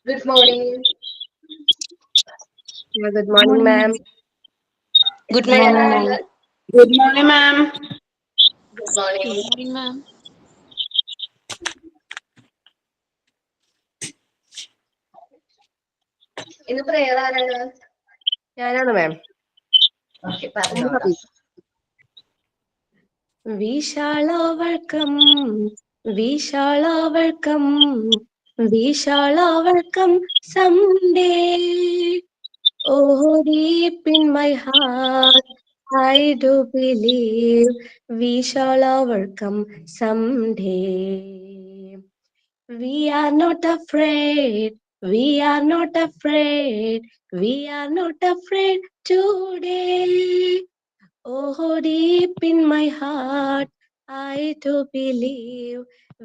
Good morning. Good morning, ma'am. Good morning, ma'am. Good morning, ma'am. Good morning. Good morning, ma'am. In the prayer, ഞാനാണ് മാം. okay, പറഞ്ഞോളാം. We shall overcome. We shall overcome. We shall overcome someday. Oh, deep in my heart, I do believe we shall overcome someday. We are not afraid. We are not afraid. We are not afraid today. Oh, deep in my heart, I do believe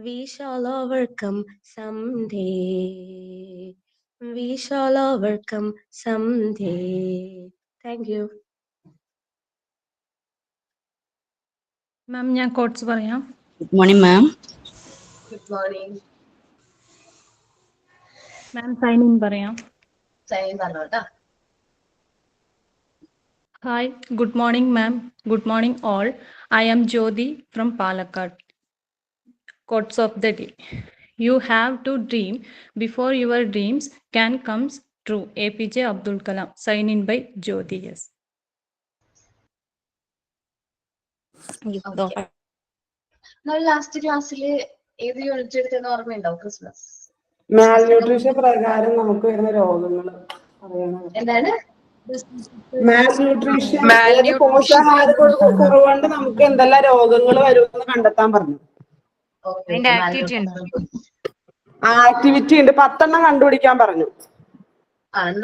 we shall overcome someday. We shall overcome someday. Thank you. മാം ഞാൻ coats പറയാം. Good morning, ma'am. Good morning. Ma'am sign in പറയാം. Sign പറഞ്ഞോട്ടാ. Hi, good morning, ma'am. Good morning, all. I am Jyoti from Palakkad. Quotes of the day. You have to dream before your dreams can come true. APJ Abdul Kalam. Sign in by Jyoti. Yes. Okay. നമ്മൾ last ക്ലാസ്സിൽ ഏത് unit എടുത്തെന്ന് ഓർമ്മയുണ്ടോ? Christmas malnutrition പ്രകാരം നമുക്ക് വരുന്ന രോഗങ്ങൾ എന്താണ്? മാൽന്യൂട്രീഷൻ അതായത് പോഷകാഹാര കുറവുകൊണ്ട് നമുക്ക് എന്തെല്ലാം രോഗങ്ങൾ വരുമെന്ന് കണ്ടെത്താൻ പറഞ്ഞു. ആക്ടിവിറ്റി ഉണ്ട്, 10 കണ്ടുപിടിക്കാൻ പറഞ്ഞു.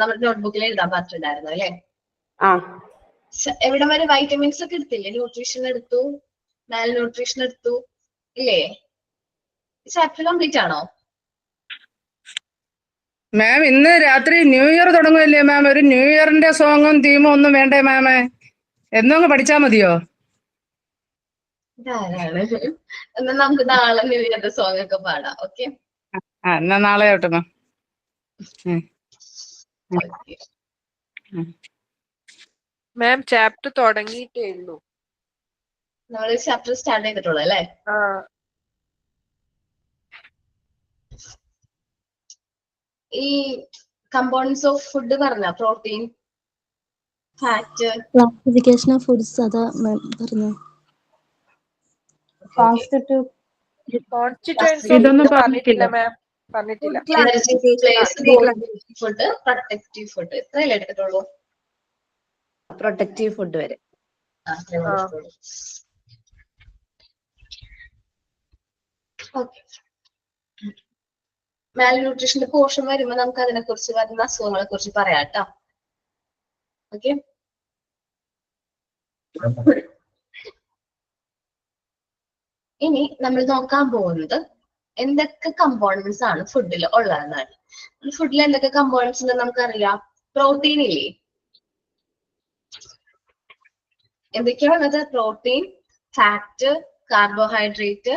നമ്മുടെ നോട്ട്ബുക്കിൽ എഴുതാൻ പറ്റുണ്ടായിരുന്നു അല്ലേ? ആ, എവിടെ വരെ വൈറ്റമിൻസ് ഒക്കെ എടുത്തില്ലേ? ന്യൂട്രീഷൻ എടുത്തു, മാൽ ന്യൂട്രീഷൻ എടുത്തു ഇല്ലേ? ചാപ്റ്റർ കംപ്ലീറ്റ് ആണോ മാം? ഇന്ന് രാത്രി ന്യൂ ഇയർ തുടങ്ങുമല്ലേ മാം? ഒരു ന്യൂ ഇയറിന്റെ സോങ്ങും തീമും ഒന്നും വേണ്ടേ മാമേ? എന്നൊന്ന് പഠിച്ചാ മതിയോ? ധാരാളം. എന്നാ നമുക്ക് നാളെ ന്യൂ ഇയറിന്റെ സോങ് ഒക്കെ പാടാം. ഓക്കെ, എന്നാ നാളെ ആവട്ടെ മാം. മാം ചാപ്റ്റർ തുടങ്ങിയിട്ടേ ഉള്ളൂ. നമ്മൾ ചാപ്റ്റർ സ്റ്റാർട്ട് ചെയ്തിട്ടുള്ളൂ അല്ലേ? ഈ കമ്പോണൻസ് ഓഫ് ഫുഡ് പറഞ്ഞ protein, fat, classification of foods അതാ പറഞ്ഞു. കോൺസ്റ്റിറ്റ്യൂവൻസ് ഇതൊന്നും ഓഫ് പറഞ്ഞിട്ടില്ല മാം, പറഞ്ഞിട്ടില്ല. എനർജി ഫുഡ്, പ്രൊട്ടക്റ്റീവ് ഫുഡ്, ഇത്രയല്ലേ എടുത്തിട്ടുള്ളൂ? പ്രൊട്ടക്റ്റീവ് ഫുഡ് വരെ. ഓക്കെ. മാൽ ന്യൂട്രീഷന്റെ പോർഷൻ വരുമ്പോ നമുക്ക് അതിനെ കുറിച്ച് വരുന്ന അസുഖങ്ങളെ കുറിച്ച് പറയാം കേട്ടോ. ഓക്കെ, ഇനി നമ്മൾ നോക്കാൻ പോകുന്നത് എന്തൊക്കെ കമ്പോണൻസ് ആണ് ഫുഡിൽ ഉള്ളതെന്നാണ്. ഫുഡിൽ എന്തൊക്കെ കമ്പോണൻസ് ഉണ്ടെന്ന് നമുക്കറിയാം. പ്രോട്ടീൻ ഇല്ലേ? എന്തൊക്കെയാണുള്ളത്? Protein, fat, carbohydrate,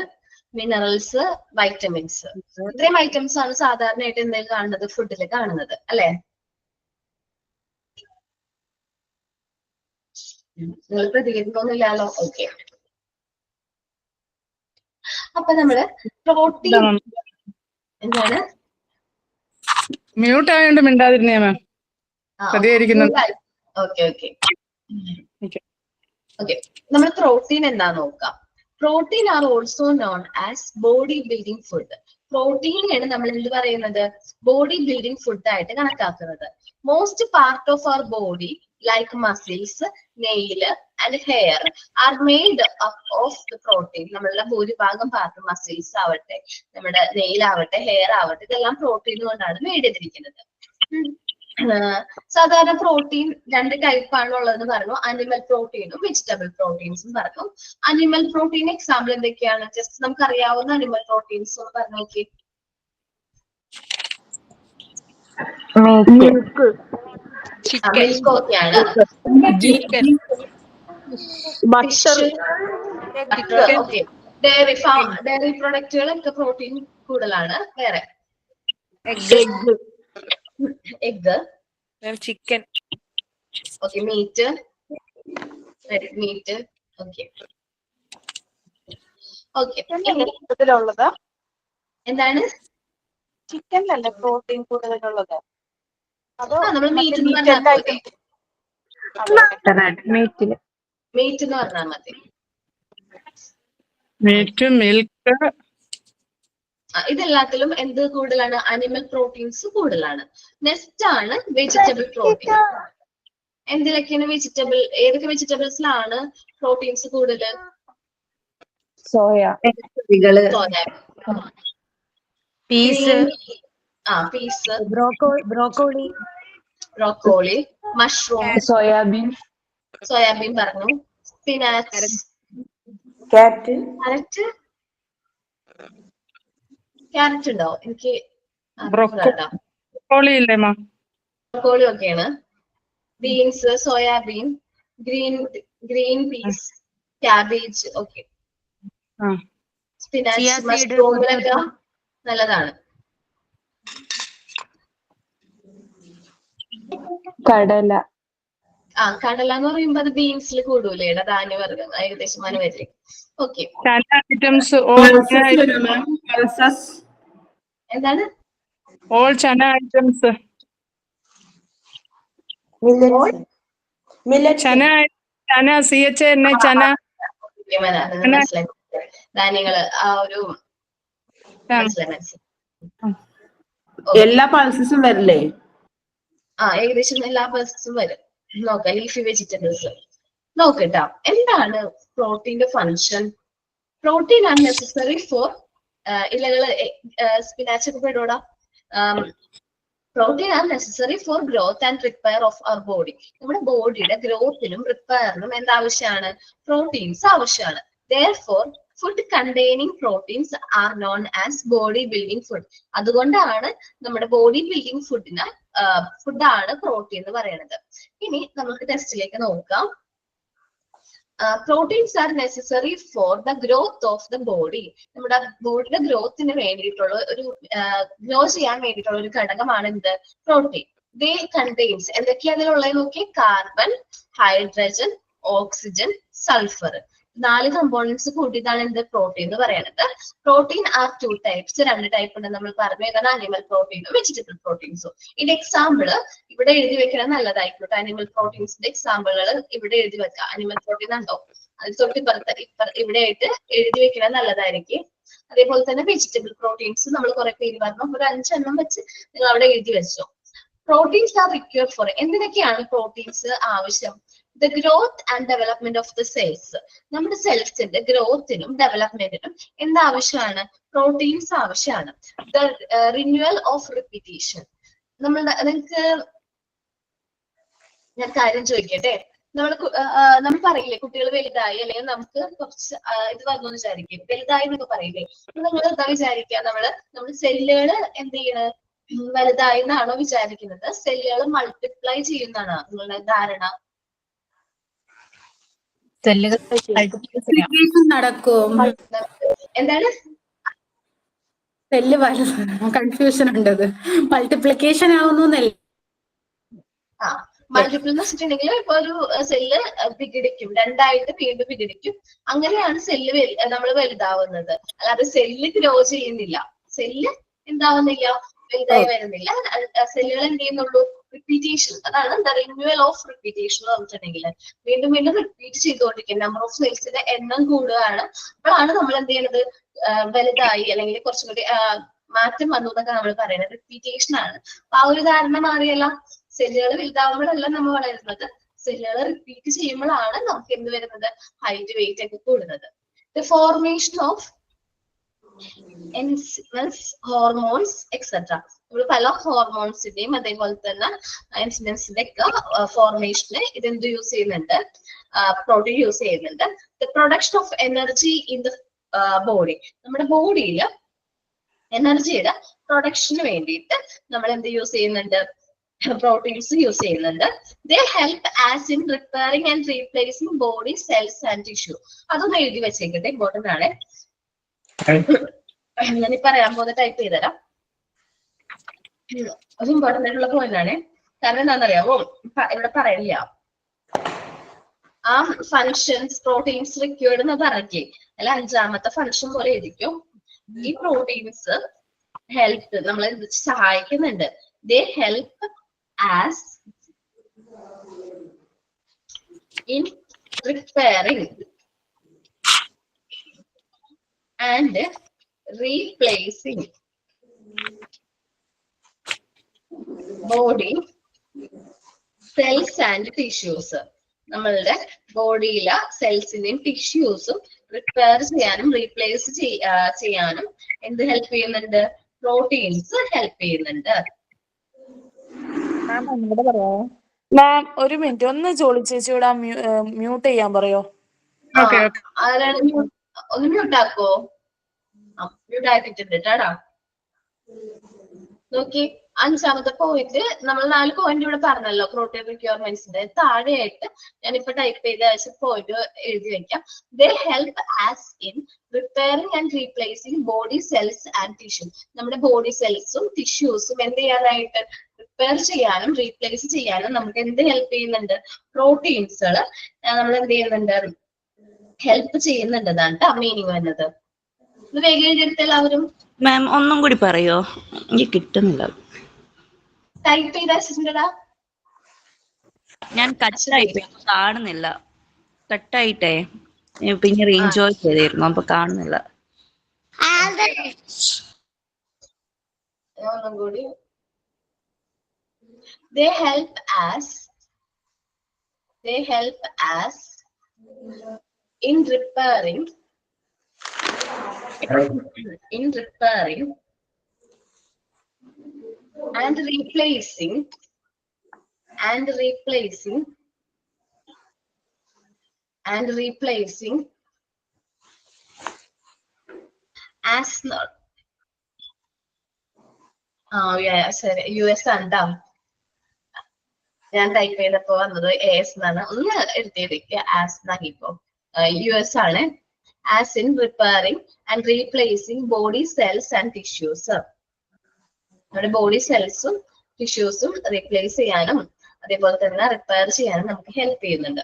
minerals, vitamins. ഇത്രയും ഐറ്റംസ് ആണ് സാധാരണയായിട്ട് എന്തെങ്കിലും കാണുന്നത്, ഫുഡിൽ കാണുന്നത് അല്ലെ? നിങ്ങൾ പ്രതികരിക്കൊന്നുമില്ലല്ലോ. ഓക്കെ, അപ്പൊ നമ്മള് പ്രോട്ടീൻ എന്താണ്? മ്യൂട്ട് ആയതുകൊണ്ട് മിണ്ടാതിരുന്നേ മാം. പ്രതികരിക്കുന്നു. ഓക്കെ ഓക്കെ ഓക്കെ, നമ്മൾ പ്രോട്ടീൻ എന്താ നോക്കാം. Protein are also known as body building food. പ്രോട്ടീനെയാണ് നമ്മൾ എന്ത് പറയുന്നത്? ബോഡി ബിൽഡിംഗ് ഫുഡ് ആയിട്ട് കണക്കാക്കുന്നത്. Most part of our body like muscles, nail and hair are made up of the protein. നമ്മളുടെ ഭൂരിഭാഗം പാർട്ട്, മസിൽസ് ആവട്ടെ, നമ്മുടെ നെയിൽ ആവട്ടെ, ഹെയർ ആവട്ടെ, ഇതെല്ലാം പ്രോട്ടീൻ കൊണ്ടാണ് മെയ്ഡ് ചെയ്തിരിക്കുന്നത്. സാധാരണ പ്രോട്ടീൻ 2 ടൈപ്പാണ് ഉള്ളതെന്ന് പറഞ്ഞു. അനിമൽ പ്രോട്ടീനും വെജിറ്റബിൾ പ്രോട്ടീൻസും പറഞ്ഞു. അനിമൽ പ്രോട്ടീൻ എക്സാമ്പിൾ എന്തൊക്കെയാണ്? ജസ്റ്റ് നമുക്ക് അറിയാവുന്ന അനിമൽ പ്രോട്ടീൻസ് ഒന്ന് പറഞ്ഞു നോക്കി. മിൽക്ക്, മിൽക്ക് ഓക്കെയാണ്. ഓക്കെ, ഡയറി പ്രൊഡക്റ്റുകളൊക്കെ പ്രോട്ടീൻ കൂടുതലാണ്. വേറെ egg, egg. Ma'am chicken. Okay, meat, red meat. Okay okay. കൂടുതലുള്ളത് എന്താണ്? ചിക്കനിലല്ലേ പ്രോട്ടീൻ കൂടുതലുള്ളത്? അതോ നമ്മൾ മീറ്റ് എന്ന് മീറ്റ് പറഞ്ഞാൽ മതി. മീറ്റ് എന്ന് പറഞ്ഞാൽ മതി. Meet, milk. ഇതെല്ലാത്തിലും എന്ത് കൂടുതലാണ്? അനിമൽ പ്രോട്ടീൻസ് കൂടുതലാണ്. നെക്സ്റ്റ് ആണ് വെജിറ്റബിൾ പ്രോട്ടീൻ. എന്തിലൊക്കെയാണ് വെജിറ്റബിൾ? ഏതൊക്കെ വെജിറ്റബിൾസിലാണ് പ്രോട്ടീൻസ് കൂടുതൽ? Soya, peas, peas, broccoli, broccoli, mushroom, soybean, soybean പറഞ്ഞു, സ്പിനാച്ച്, ക്യാരറ്റ്, ക്യാരറ്റ് ഉണ്ടോ? എനിക്ക് ബ്രോക്കോളി ഇല്ലേ മാം? ബ്രോക്കോളി ഒക്കെയാണ്. Beans, soybean, green peas, cabbage. Okay, spinach, മഷ്റൂമിലൊക്കെ നല്ലതാണ്. കടല. കടല എന്ന് പറയുമ്പോ അത് ബീൻസിൽ കൂടൂലേ? ധാന്യവർഗം ഏകദേശം അങ്ങനെ വരില്ലേ? ഓക്കെ. എന്താണ്? ഓൾ ചന ഐറ്റംസ്. ചന, CHANA, ചന. മനസ്സിലായി. ധാന്യങ്ങള് ആ ഒരു എല്ലാ പൾസസും വരില്ലേ? ഏകദേശം എല്ലാ പൾസസും വരും. നോക്കാം, ലീഫി വെജിറ്റബിൾസ് നോക്കട്ടോ. എന്താണ് പ്രോട്ടീന്റെ function? Protein are necessary for ഇലകള്, സ്പിനാച്ച് ഒക്കെ പെടൂടാ. Protein are necessary for growth and repair of our body. നമ്മുടെ ബോഡിയുടെ ഗ്രോത്തിനും റിപ്പയറിനും എന്താവശ്യമാണ്? പ്രോട്ടീൻസ് ആവശ്യമാണ്. Therefore, food containing proteins are known as body building food. അതുകൊണ്ടാണ് നമ്മുടെ ബോഡി ബിൽഡിംഗ് ഫുഡാണ് പ്രോട്ടീൻ എന്ന് പറയുന്നത്. ഇനി നമുക്ക് ടെസ്റ്റിലേക്ക് നോക്കാം. Proteins are necessary for the growth of the body. നമ്മുടെ ബോഡിയുടെ ഗ്രോത്തിന് വേണ്ടിയിട്ടുള്ള ഗ്രോ ചെയ്യാൻ വേണ്ടിയിട്ടുള്ള ഒരു ഘടകമാണ് എന്ത്? പ്രോട്ടീൻ. ദേ കണ്ടെയ്ൻസ്, എന്തൊക്കെയാ അതിലുള്ളത് നോക്കി? Carbon, hydrogen, oxygen, sulphur. 4 components കൂട്ടിയതാണ് എന്ത്? പ്രോട്ടീൻ എന്ന് പറയുന്നത്. Protein R 2 types. 2 ടൈപ്പ് ഉണ്ട് നമ്മൾ പറഞ്ഞു. ഏതാണ്? അനിമൽ പ്രോട്ടീനും വെജിറ്റബിൾ പ്രോട്ടീൻസും. ഇതിന്റെ എക്സാമ്പിള് ഇവിടെ എഴുതി വെക്കണം, നല്ലതായിക്കോട്ടെ. അനിമൽ പ്രോട്ടീൻസിന്റെ എക്സാമ്പിളുകൾ ഇവിടെ എഴുതി വെക്കാം. അനിമൽ പ്രോട്ടീൻ ഉണ്ടോ? അത് തൊട്ടിപ്പുറത്ത് ഇവിടെ ആയിട്ട് എഴുതി വെക്കണം, നല്ലതായിരിക്കും. അതേപോലെ തന്നെ വെജിറ്റബിൾ പ്രോട്ടീൻസ് നമ്മൾ കുറെ പേര് പറഞ്ഞു, ഒരു 5 എണ്ണം വെച്ച് നിങ്ങൾ അവിടെ എഴുതി വെച്ചോ. പ്രോട്ടീൻസ് ആർ റിക്വയർഡ് ഫോർ, എന്തിനൊക്കെയാണ് പ്രോട്ടീൻസ് ആവശ്യം? The growth and development of the cells. നമ്മുടെ സെൽസിന്റെ ഗ്രോത്തിനും ഡെവലപ്മെന്റിനും എന്താവശ്യമാണ്? പ്രോട്ടീൻസ് ആവശ്യമാണ്. The renewal of repetition. നിങ്ങൾക്ക് ഞാൻ കാര്യം ചോദിക്കട്ടെ. നമ്മൾ പറയില്ലേ കുട്ടികൾ വലുതായി, അല്ലെങ്കിൽ നമുക്ക് കുറച്ച് ഇത് വന്നു വിചാരിക്കും, വലുതായി എന്നൊക്കെ പറയില്ലേ? നിങ്ങൾ എന്താ വിചാരിക്കുക? നമ്മുടെ സെല്ലുകൾ എന്ത് ചെയ്യണ്? വലുതായി എന്നാണോ വിചാരിക്കുന്നത്? സെല്ലുകൾ മൾട്ടിപ്ലൈ ചെയ്യുന്നതാണോ നിങ്ങളുടെ ധാരണ? നടക്കും. എന്താണ്? സെല്ല് കൺഫ്യൂഷൻ ഉണ്ടത്. മൾട്ടിപ്ലിക്കേഷൻ ആവുന്നല്ലേ? മൾട്ടിപ്പിൾ എന്ന് വെച്ചിട്ടുണ്ടെങ്കിൽ ഇപ്പൊ ഒരു സെല്ല് വിഘടിക്കും, 2 ആയിട്ട് വീണ്ടും വിഘടിക്കും. അങ്ങനെയാണ് സെല്ല് നമ്മൾ വലുതാവുന്നത്. അല്ലാതെ സെല്ല് ഗ്രോ ചെയ്യുന്നില്ല, സെല്ല് എന്താവുന്നില്ല, വലുതായി വരുന്നില്ല. സെല്ലുകൾ എന്ത് ചെയ്യുന്നുള്ളൂ? റിപ്പീറ്റേഷൻ. അതാണ് ദ റിന്യൂവൽ ഓഫ് റിപ്പീറ്റേഷൻ എന്ന് പറഞ്ഞിട്ടുണ്ടെങ്കിൽ വീണ്ടും വീണ്ടും റിപ്പീറ്റ് ചെയ്തുകൊണ്ടിരിക്കും. നമ്പർ ഓഫ് സെൽസിന്റെ എണ്ണം കൂടുകയാണ്. അപ്പോഴാണ് നമ്മൾ എന്ത് ചെയ്യുന്നത്? വലുതായി അല്ലെങ്കിൽ കുറച്ചും കൂടി മാറ്റം വന്നു എന്നൊക്കെ നമ്മൾ പറയുന്നത് റിപ്പീറ്റേഷൻ ആണ്. അപ്പൊ ആ ഒരു ധാരണ മാറിയല്ല. സെല്ലുകൾ വലുതാവുമ്പോഴല്ല നമ്മൾ വളരുന്നത്, സെല്ലുകൾ റിപ്പീറ്റ് ചെയ്യുമ്പോഴാണ് നമുക്ക് എന്ത് വരുന്നത്? ഹൈറ്റ്, വെയിറ്റ് ഒക്കെ കൂടുന്നത്. The formation of enzymes, hormones etcetera. നമ്മൾ പല ഹോർമോൺസിന്റെയും അതേപോലെ തന്നെ എൻസിമൽസിന്റെ ഒക്കെ ഫോർമേഷന് ഇതെന്ത് യൂസ് ചെയ്യുന്നുണ്ട്? പ്രോട്ടീൻ യൂസ് ചെയ്യുന്നുണ്ട്. The production of energy in the body. നമ്മുടെ ബോഡിയിൽ എനർജിയുടെ പ്രൊഡക്ഷന് വേണ്ടിയിട്ട് നമ്മൾ എന്ത് യൂസ് ചെയ്യുന്നുണ്ട്? പ്രോട്ടീൻസ് യൂസ് ചെയ്യുന്നുണ്ട്. ദേ help as in repairing and replacing body cells and tissue. അതൊന്ന് എഴുതി വെച്ചേക്കട്ടെ, ഇമ്പോർട്ടന്റ് ആണ്. ഞാനീ പറയാൻ പോകുന്ന ടൈപ്പ് ചെയ്തുതരാം. ഇമ്പോർട്ടന്റ് ആയിട്ടുള്ള പോയിന്റ് ആണ്. കാരണം എന്താണെന്നറിയാമോ, ഇവിടെ പറയില്ല ആ ഫങ്ഷൻസ് പ്രോട്ടീൻസ് റിക്വേർഡ് എന്ന് പറഞ്ഞിട്ടേ അല്ല 5ാമത്തെ ഫങ്ഷൻ പോലെ എഴുതിക്കും. ഈ പ്രോട്ടീൻസ് ഹെൽപ്പ് നമ്മളെ സഹായിക്കുന്നുണ്ട്. ദേ help as in repairing and replacing body cells and tissues. നമ്മളുടെ ബോഡിയിലെ സെൽസിന്റെയും ടിഷ്യൂസും റിപ്പയർ ചെയ്യാനും റീപ്ലേസ് ചെയ്യാനും എന്ത് ഹെൽപ്പ് ചെയ്യുന്നുണ്ട്? പ്രോട്ടീൻസ് ഹെൽപ്പ് ചെയ്യുന്നുണ്ട്. മാം ഒരു മിനിറ്റ്, ഒന്ന് ജോളി ചേച്ചിയോട് മ്യൂട്ട് ചെയ്യാൻ പറയോ? ആരാണ് ഒന്ന് മ്യൂട്ട് ആക്കോ? മ്യൂട്ട് ആക്കിയിട്ടുണ്ട് കേട്ടാ. നോക്കി 5ാമത്തെ പോയിന്റ് നമ്മൾ 4 പോയിന്റ് ഇവിടെ പറഞ്ഞല്ലോ പ്രോട്ടീൻ റിക്വയർമെന്റ്സിന്റെ. താഴെയായിട്ട് ഞാനിപ്പോ ടൈപ്പ് ചെയ്ത പോയിന്റ് എഴുതി വെക്കാം. ദേ help as in repairing and replacing body cells and tissue. നമ്മുടെ ബോഡി സെൽസും ടിഷ്യൂസും എന്ത് ചെയ്യാനായിട്ട്? റിപ്പയർ ചെയ്യാനും റീപ്ലേസ് ചെയ്യാനും നമുക്ക് എന്ത് ഹെൽപ്പ് ചെയ്യുന്നുണ്ട്? പ്രോട്ടീൻസുകൾ നമ്മൾ എന്ത് ചെയ്യുന്നുണ്ട്? ഹെൽപ്പ് ചെയ്യുന്നുണ്ടെന്നാണ് കേട്ടോ മീനിങ് വരുന്നത്. ഇത് വേഗം എഴുതിയെടുത്ത് എല്ലാവരും. മാം ഒന്നും കൂടി പറയോ? എനിക്ക് കിട്ടുന്നില്ല. ടൈപ്പ് ചെയ്താ ഞാൻ കട്ടായിട്ട് കാണുന്നില്ല. കട്ടായിട്ടേ പിന്നെ റീജോയ് ചെയ്തിരുന്നു, അപ്പൊ കാണുന്നില്ല. ഒന്നും കൂടി. They help us in repairing and replacing as not. ശരി, US ആണ്. ഞാൻ ടൈപ്പ് ചെയ്തപ്പോ വന്നത് AS എന്നാണ്. ഒന്ന് എഴുതിയിരിക്കുക ആസ് എന്നാക്കിപ്പോ. US ആണ്. As in repairing and replacing body cells and tissues. നമ്മുടെ ബോഡി സെൽസും ടിഷ്യൂസും റീപ്ലേസ് ചെയ്യാനും അതേപോലെ തന്നെ റിപ്പയർ ചെയ്യാനും നമുക്ക് ഹെൽപ്പ് ചെയ്യുന്നുണ്ട്.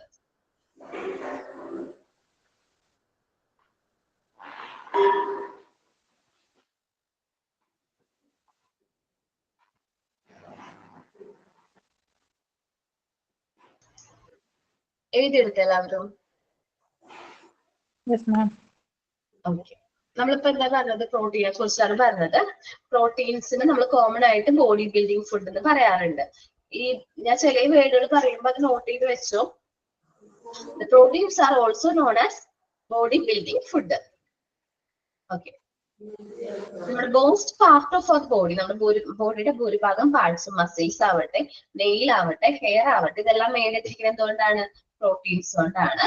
എഴുതിയെടുത്ത എല്ലാവരും? ഓക്കെ. നമ്മളിപ്പോ എന്താ പറഞ്ഞത്? പ്രോട്ടീനെ കുറിച്ചാണ് പറഞ്ഞത്. പ്രോട്ടീൻസിന് നമ്മൾ കോമൺ ആയിട്ട് ബോഡി ബിൽഡിംഗ് ഫുഡ് എന്ന് പറയാറുണ്ട്. ഈ ഞാൻ ചില വേർഡുകൾ പറയുമ്പോൾ അത് നോട്ട് ചെയ്ത് വെച്ചോ. Proteins are also known as body building food. Okay. നമ്മുടെ most part of our body, നമ്മുടെ ബോഡിയുടെ ഭൂരിഭാഗം പാർട്സും മസിൽസ് ആവട്ടെ, നെയിൽ ആവട്ടെ, ഹെയർ ആവട്ടെ, ഇതെല്ലാം മെയിൻ ആയിട്ടിരിക്കുന്നത് എന്തുകൊണ്ടാണ്? പ്രോട്ടീൻസ് കൊണ്ടാണ്.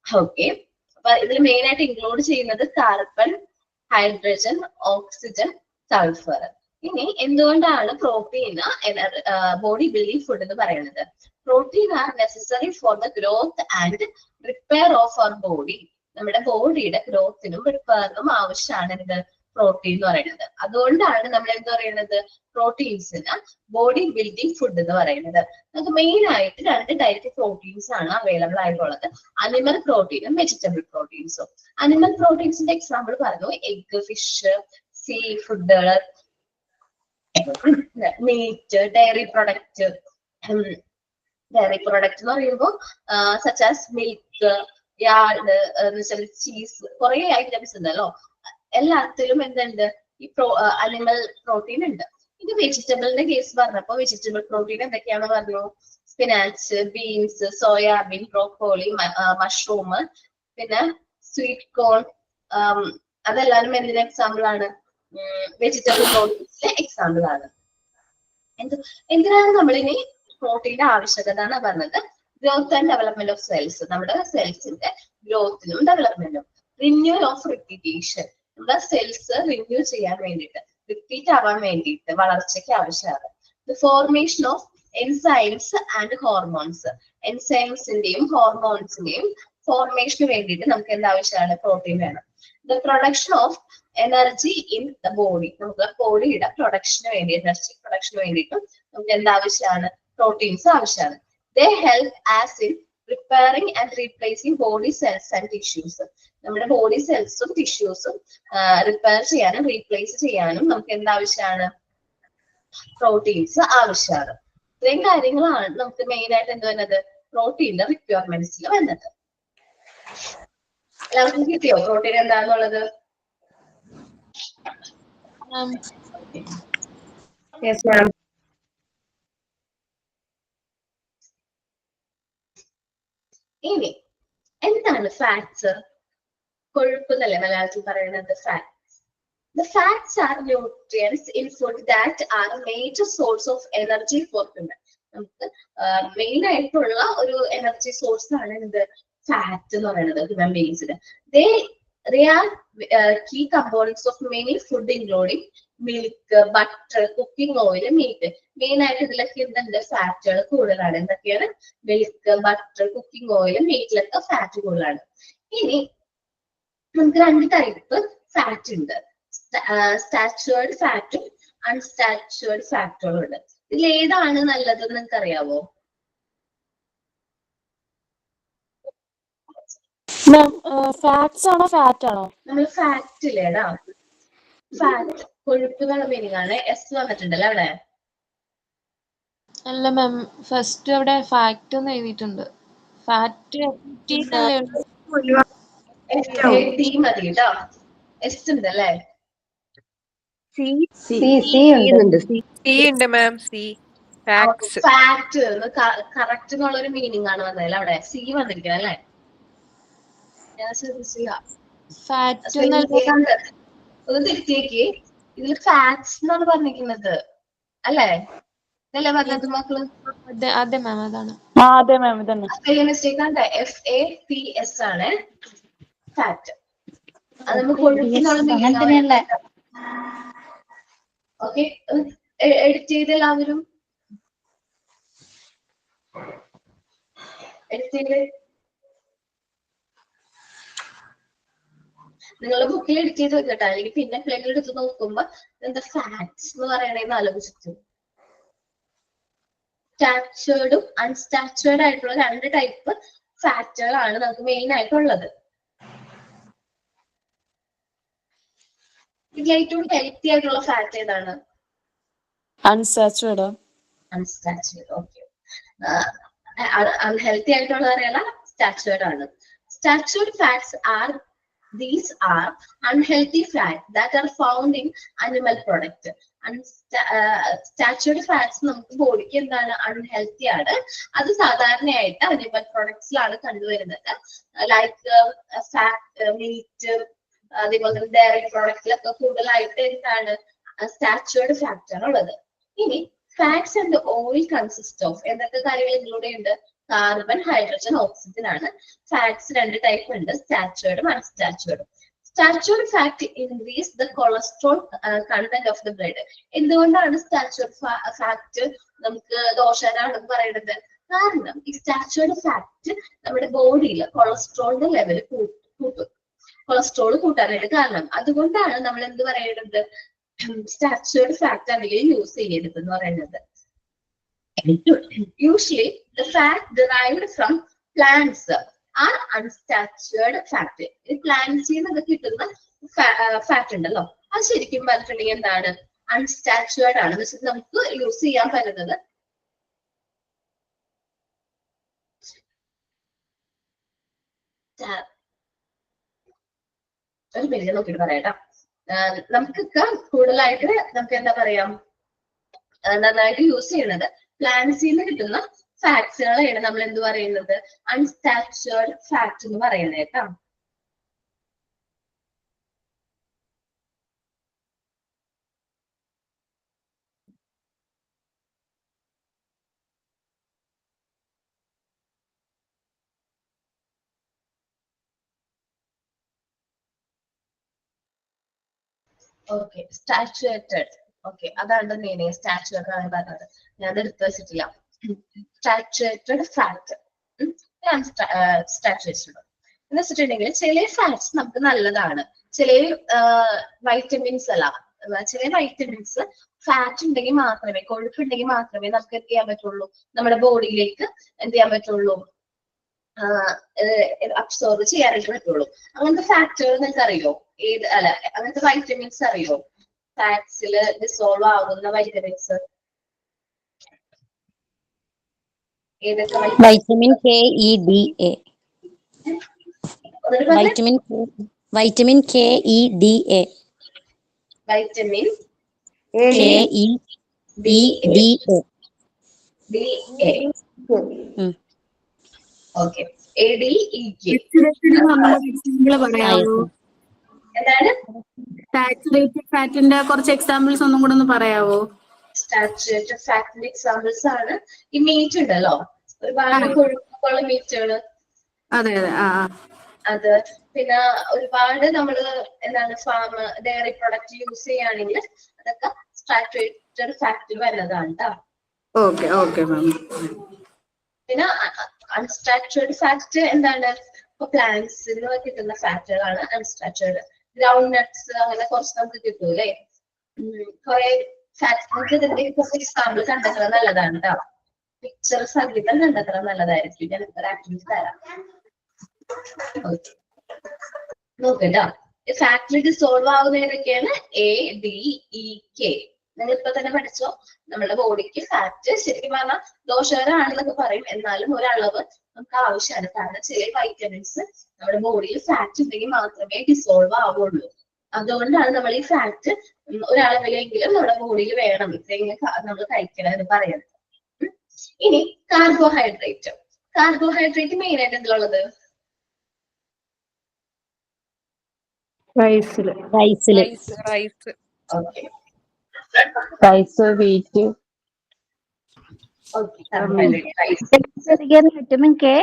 ഓക്കെ. അപ്പൊ ഇതിൽ മെയിൻ ആയിട്ട് ഇൻക്ലൂഡ് ചെയ്യുന്നത് കാർബൺ, ഹൈഡ്രജൻ, ഓക്സിജൻ, സൾഫർ. ഇനി എന്തുകൊണ്ടാണ് പ്രോട്ടീൻ ബോഡി ബിൽഡിംഗ് ഫുഡ് എന്ന് പറയുന്നത്? Protein are necessary for the growth and repair of our body. നമ്മുടെ ബോഡിയുടെ ഗ്രോത്തിനും റിപ്പയറിനും ആവശ്യമാണ് എന്ത്? പ്രോട്ടീൻ എന്ന് പറയുന്നത്. അതുകൊണ്ടാണ് നമ്മൾ എന്ത് പറയുന്നത്? പ്രോട്ടീൻസിന് ബോഡി ബിൽഡിംഗ് ഫുഡ് എന്ന് പറയുന്നത്. നമുക്ക് മെയിൻ ആയിട്ട് 2 ടൈപ്പ് പ്രോട്ടീൻസ് ആണ് അവൈലബിൾ ആയിട്ടുള്ളത്. അനിമൽ പ്രോട്ടീനും വെജിറ്റബിൾ പ്രോട്ടീൻസും. അനിമൽ പ്രോട്ടീൻസിന്റെ എക്സാമ്പിൾ പറഞ്ഞു, എഗ്, ഫിഷ്, സീ ഫുഡുകൾ, meat, dairy product. Dairy product എന്ന് പറയുമ്പോൾ such as milk, yard, cheese, കുറെ ഐറ്റംസ് ഉണ്ടല്ലോ. എല്ലാത്തിലും എന്തുണ്ട്? ഈ അനിമൽ പ്രോട്ടീൻ ഉണ്ട്. ഇത് വെജിറ്റബിളിന്റെ കേസ് പറഞ്ഞപ്പോ വെജിറ്റബിൾ പ്രോട്ടീൻ എന്തൊക്കെയാണെന്ന് പറഞ്ഞു? Spinach, beans, soybean, broccoli, mushroom, പിന്നെ സ്വീറ്റ് കോൺ. അതെല്ലാരും എന്തിന്റെ എക്സാമ്പിൾ ആണ്? വെജിറ്റബിൾ പ്രോട്ടീൻസിന്റെ എക്സാമ്പിൾ ആണ്. എന്തിനാണ് നമ്മളിനി പ്രോട്ടീന്റെ ആവശ്യകത എന്ന് പറഞ്ഞത്? Growth and development of cells. നമ്മുടെ സെൽസിന്റെ ഗ്രോത്തിനും ഡെവലപ്മെന്റും. Renewal of repetition. നമ്മുടെ സെൽസ് റിന്യൂ ചെയ്യാൻ വേണ്ടിയിട്ട്, റിപ്പീറ്റ് ആവാൻ വേണ്ടിയിട്ട്, വളർച്ചയ്ക്ക് ആവശ്യമാണ്. The formation of enzymes and hormones. എൻസൈംസിന്റെയും ഹോർമോൺസിന്റെയും ഫോർമേഷന് വേണ്ടിയിട്ട് നമുക്ക് എന്താവശ്യമാണ്? പ്രോട്ടീൻ വേണം. The production of energy in the body. നമുക്ക് ബോഡിയുടെ പ്രൊഡക്ഷന് വേണ്ടി, എനർജി പ്രൊഡക്ഷന് വേണ്ടിയിട്ടും നമുക്ക് എന്താവശ്യമാണ്? പ്രോട്ടീൻസ് ആവശ്യമാണ്. ദേ help as in repairing and replacing body cells and tissues. നമ്മുടെ ബോഡി സെൽസും ടിഷ്യൂസും റിപ്പയർ ചെയ്യാനും റീപ്ലേസ് ചെയ്യാനും നമുക്ക് എന്താവശ്യമാണ്? പ്രോട്ടീൻസ് ആവശ്യമാണ്. ഇത്രയും കാര്യങ്ങളാണ് നമുക്ക് മെയിൻ ആയിട്ട് എന്ത് വരുന്നത്? പ്രോട്ടീന്റെ റിക്വയർമെന്റ്സിൽ വരുന്നത്. എല്ലാവർക്കും കിട്ടിയോ പ്രോട്ടീൻ എന്താന്നുള്ളത്? ഇനി എന്താണ് ഫാറ്റ്സ്? കൊഴുപ്പ് എന്നല്ലേ മലയാളത്തിൽ പറയുന്നത് fat. The fats are nutrients in food that are a major source of energy for human. നമുക്ക് മെയിൻ ആയിട്ടുള്ള ഒരു എനർജി സോഴ്സ് ആണ് എന്ത്? ഫാറ്റ് എന്ന് പറയുന്നത് human ബീങ്സിന്. They are key components of many food including milk, butter, cooking oil, meat. Main ആയിട്ട് ഇതിലൊക്കെ എന്തുണ്ട്? ഫാറ്റുകൾ കൂടുതലാണ്. എന്തൊക്കെയാണ്? മിൽക്ക്, ബട്ടർ, കുക്കിംഗ് ഓയിൽ, മീറ്റിലൊക്കെ ഫാറ്റ് കൂടുതലാണ്. ഇനി നമുക്ക് രണ്ട് ടൈപ്പ് ഫാറ്റ് ഉണ്ട്. സ്റ്റാച്ചുവേർഡ് ഫാറ്റും അൺസ്റ്റാച്ചുവേർഡ് ഫാറ്റുകളും ഉണ്ട്. ഇതിൽ ഏതാണ് നല്ലതെന്ന് നിങ്ങൾക്ക് അറിയാവോ? ഫാറ്റ്സ് ആണോ ഫാറ്റ് ആണോ? നമ്മൾ ഫാറ്റ് ഇല്ലേടാ, ഫാറ്റ് കൊഴുപ്പ് എന്നുള്ള മീനിങ് ആണ്. എസ് വന്നിട്ടുണ്ടല്ലോ അവിടെ. അല്ല മാം, ഫസ്റ്റ് അവിടെ ഫാക്ട് എന്ന് എഴുതിയിട്ടുണ്ട്. ഫാറ്റ് ടി മതി കേട്ടോ. എസ് ഉണ്ടല്ലേ? സി ഉണ്ട് ma'am. C facts. Fat correct എന്നുള്ളൊരു മീനിങ് ആണ് വന്നതല്ലേ അവിടെ. സി വന്നിരിക്കുന്നത് അല്ലേ? ഞാൻ ശ്രദ്ധിച്ചില്ല. ഒന്ന് തിരുത്തിയേക്ക്. ഇതിൽ ഫാറ്റ്സ് എന്നാണ് പറഞ്ഞിരിക്കുന്നത് അല്ലേ? അല്ലേ പറഞ്ഞത് മക്കള്? അതെ മാം, അതാണ്. അതെ മാം, ഇതന്നെ. വലിയ മിസ്റ്റേക്ക് ആണ്. FATS ആണ് ഫാറ്റ്. അത് നമ്മൾ കൊഴുപ്പിനുള്ള. ഓക്കെ, എഡിറ്റ് ചെയ്ത് എല്ലാവരും എഡിറ്റ് ചെയ്ത് നിങ്ങളുടെ ബുക്കിൽ എഡിറ്റ് ചെയ്ത് വെക്കട്ടെ. അല്ലെങ്കിൽ പിന്നെ പ്ലേറ്റിൽ എടുത്ത് നോക്കുമ്പോ എന്താ ഫാറ്റ്സ് എന്ന് പറയണേന്ന് ആലോചിച്ചു. സ്റ്റാച്ചുവേർഡും അൺസ്റ്റാച്ചുവേർഡ് ആയിട്ടുള്ള രണ്ട് ടൈപ്പ് ഫാറ്റുകളാണ് നമുക്ക് മെയിൻ ആയിട്ടുള്ളത്. ഇതിൽ ഏറ്റവും ഹെൽത്തി ആയിട്ടുള്ള ഫാറ്റ് ഏതാണ്? അൺസാച്ചുവേർഡ്. അൺസ്റ്റാച്ചുവേർഡ്. ഓക്കെ. അൺഹെൽത്തി ആയിട്ടുള്ള അറിയാല സ്റ്റാച്ചുവേർഡ് ആണ്. Saturated fats are These are unhealthy fats that are found in animal product. Saturated fats നമുക്ക് ബോഡിക്ക് എന്താണ്? അൺഹെൽത്തി ആണ്. അത് സാധാരണയായിട്ട് അനിമൽ പ്രൊഡക്ട്സിലാണ് കണ്ടുവരുന്നത്. ലൈക്ക് ഫാറ്റ്, മീറ്റ്, അതേപോലെ തന്നെ ഡയറി പ്രോഡക്റ്റിലൊക്കെ കൂടുതലായിട്ട് എന്താണ്? സാച്ചുറേറ്റഡ് ഫാറ്റ് ആണ് ഉള്ളത്. ഇനി fats and oil consist of എന്തൊക്കെ കാര്യങ്ങൾ ഇതിലൂടെ ഉണ്ട്? കാർബൺ, ഹൈഡ്രജൻ, ഓക്സിജൻ ആണ്. ഫാറ്റ്സ് രണ്ട് ടൈപ്പ് ഉണ്ട്, സാച്ചുറേറ്റും അൺസാച്ചുറേറ്റും. Saturated fat increase the cholesterol content of the blood. എന്തുകൊണ്ടാണ് സാച്ചുറേറ്റഡ് ഫാറ്റ് നമുക്ക് ദോഷകരമാണെന്ന് പറയുന്നത്? കാരണം ഈ സാച്ചുറേറ്റഡ് ഫാറ്റ് നമ്മുടെ ബോഡിയിൽ കൊളസ്ട്രോളിന്റെ ലെവൽ കൂട്ടും. കൊളസ്ട്രോൾ കൂട്ടാനായിട്ട് കാരണം. അതുകൊണ്ടാണ് നമ്മൾ എന്ത് പറയുന്നത്? സാച്ചുറേറ്റഡ് ഫാറ്റ് അധികം യൂസ് ചെയ്യരുത് എന്ന് പറയുന്നത്. Usually, the fat derived from plants are unsaturated fat. ഈ പ്ലാന്റ്സിൽ നിന്ന് കിട്ടുന്ന ഫാറ്റ് ഉണ്ടല്ലോ, അത് ശരിക്കും പറഞ്ഞിട്ടുണ്ടെങ്കിൽ എന്താണ്? അൺസ്റ്റാച്ചുവേർഡ് ആണ്. പക്ഷെ നമുക്ക് യൂസ് ചെയ്യാൻ പറ്റുന്നത് ഒരു പേര് നോക്കിയിട്ട് പറയാട്ടോ. നമുക്കൊക്കെ കൂടുതലായിട്ട് നമുക്ക് എന്താ പറയാ, നന്നായിട്ട് യൂസ് ചെയ്യുന്നത് പ്ലാന്റ്സിൽ നിന്ന് കിട്ടുന്ന ഫാറ്റ്സുകളെയാണ് നമ്മൾ എന്ത് പറയുന്നത്? അൺസ്റ്റാച്ചുവേർഡ് ഫാറ്റ് എന്ന് പറയുന്നത് കേട്ടോ. ഓക്കെ, സ്റ്റാച്ചുവേറ്റഡ്. ഓക്കെ, അതാണ് മീനിങ്. സ്റ്റാച്ചുവേറ്റഡ് ആണ് പറഞ്ഞത്. ഞാൻ അത് എടുത്തു വെച്ചിട്ടില്ല. സ്റ്റാച്ചുവേറ്റഡ് ഫാറ്റ്, സ്റ്റാച്ചുവേറ്റഡ്. എന്ന് വെച്ചിട്ടുണ്ടെങ്കിൽ ചില ഫാറ്റ്സ് നമുക്ക് നല്ലതാണ്, ചില വൈറ്റമിൻസ് അല്ല, ചില വൈറ്റമിൻസ് ഫാറ്റ് ഉണ്ടെങ്കിൽ മാത്രമേ, കൊഴുപ്പുണ്ടെങ്കിൽ മാത്രമേ നമുക്ക് എന്ത് ചെയ്യാൻ പറ്റുള്ളൂ, നമ്മുടെ ബോഡിയിലേക്ക് എന്ത് ചെയ്യാൻ പറ്റുള്ളൂ, അബ്സോർബ് ചെയ്യാനായിട്ട് പറ്റുള്ളൂ. അങ്ങനത്തെ ഫാക്ടറുകൾ നിങ്ങൾക്ക് അറിയോ? അല്ല അങ്ങനത്തെ വൈറ്റമിൻസ് അറിയോ? ഫാറ്റ്സിൽ ഡിസോൾവ് ആകുന്ന വൈറ്റമിൻസ് ഏതൊക്കെ? Vitamin K E D A. Vitamin K E D A. Vitamin K E D A. Okay. ADEK. എന്താണ് സാച്ചുറേറ്റഡ് ഫാറ്റിന്റെ കുറച്ച് എക്സാമ്പിൾസ് ഒന്നും കൂടെ ഒന്ന് പറയാവോ? സാച്ചുറേറ്റഡ് ഫാറ്റിന്റെ എക്സാമ്പിൾസ് ആണ് ഈ മീറ്റ് ഉണ്ടല്ലോ, ഒരുപാട് കൊഴുപ്പുള്ള മീറ്റുകള്. അതെ അതെ. അത് പിന്നെ ഒരുപാട് നമ്മള് എന്താണ് ഡയറി പ്രൊഡക്റ്റ് യൂസ് ചെയ്യുകയാണെങ്കിൽ അതൊക്കെ സാച്ചുറേറ്റഡ് ഫാറ്റിൽ വരുന്നതാണ് കേട്ടോ. Okay okay ma'am. പിന്നെ അൺസാച്ചുറേറ്റഡ് ഫാറ്റ് എന്താണ്? ഇപ്പൊ പ്ലാന്റ്സിൽ കിട്ടുന്ന ഫാറ്റുകളാണ് അൺസാച്ചുറേറ്റഡ്. ഗ്രൗണ്ട് നട്ട്സ് അങ്ങനെ കുറച്ച് നമുക്ക് കിട്ടൂലേ, കുറെ ഫാറ്റ്. നമുക്ക് ഇതിന്റെ കുറച്ച് എക്സാമ്പിൾ കണ്ടെത്തുന്നത് നല്ലതാണ് കേട്ടോ. പിക്ചർ സഹിതം കണ്ടെത്തുന്നത് നല്ലതായിരിക്കും. ഞാൻ ഒരു ആക്ടിവിറ്റി തരാം, നോക്കട്ടോ. ഫാറ്റിൽ ഡിസോൾവ് ആവുന്ന ഏതൊക്കെയാണ്? ADEK. നിങ്ങൾ ഇപ്പൊ തന്നെ പഠിച്ചോ. നമ്മുടെ ബോഡിക്ക് ഫാറ്റ് ശരിക്കും പറഞ്ഞാൽ ദോഷകരമാണെന്നൊക്കെ പറയും, എന്നാലും ഒരളവ് നമുക്ക് ആവശ്യമാണ്. കാരണം ചില വൈറ്റമിൻസ് നമ്മുടെ ബോഡിയിൽ ഫാറ്റ് ഉണ്ടെങ്കിൽ മാത്രമേ ഡിസോൾവ് ആവുള്ളൂ. അതുകൊണ്ടാണ് നമ്മൾ ഈ ഫാറ്റ് ഒരളവിലെങ്കിലും നമ്മുടെ ബോഡിയിൽ വേണം, ഇത്രയെങ്കിലും നമ്മൾ കഴിക്കണം എന്ന് പറയുന്നത്. ഇനി കാർബോഹൈഡ്രേറ്റ്. കാർബോഹൈഡ്രേറ്റ് മെയിൻ ആയിട്ട് എന്തുള്ളത്? റൈസില്. Rice. Okay. Rice, wheat. Vitamin K.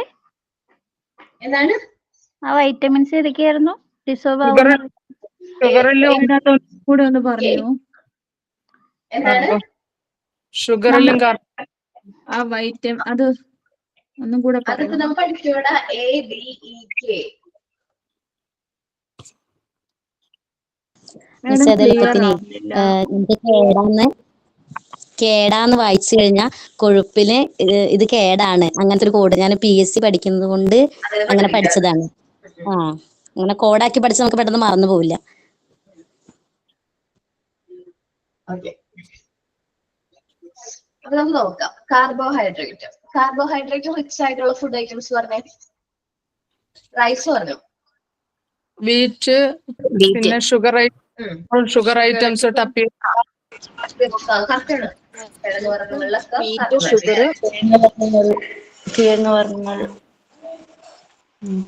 എന്താണ് ആ വൈറ്റമിൻസ് ഏതൊക്കെയായിരുന്നു ഡിസോൾവ് കൂടെ ഒന്ന് പറയൂ. എന്താണ് ഷുഗറിലും ആ വൈറ്റമിൻ അത് ഒന്നും കൂടെ അതൊക്കെ പറയൂ. നമ്മൾ പഠിക്കൂടാ. ADEK. കേടാന്ന് വായിച്ചു കഴിഞ്ഞാൽ കൊഴുപ്പിന് ഇത് കേടാണ്, അങ്ങനത്തെ ഒരു കോഡ്. ഞാൻ PSC പഠിക്കുന്നത് കൊണ്ട് അങ്ങനെ പഠിച്ചതാണ്. അങ്ങനെ കോഡാക്കി പഠിച്ച് നമുക്ക് പെട്ടെന്ന് മറന്നു പോവില്ല. അപ്പൊ നമുക്ക് നോക്കാം. കാർബോഹൈഡ്രേറ്റ്. കാർബോഹൈഡ്രേറ്റ് റിച്ച് ആയിട്ടുള്ള ഫുഡ് ഐറ്റംസ് പറഞ്ഞേ. റൈസ് പറഞ്ഞു, വീറ്റ്, പിന്നെ ഷുഗർ ഐറ്റംസ്, ടപ്പി, കറക്റ്റാണ്. കിഴങ്ങുവർഗ്ഗങ്ങളിലൊക്കെ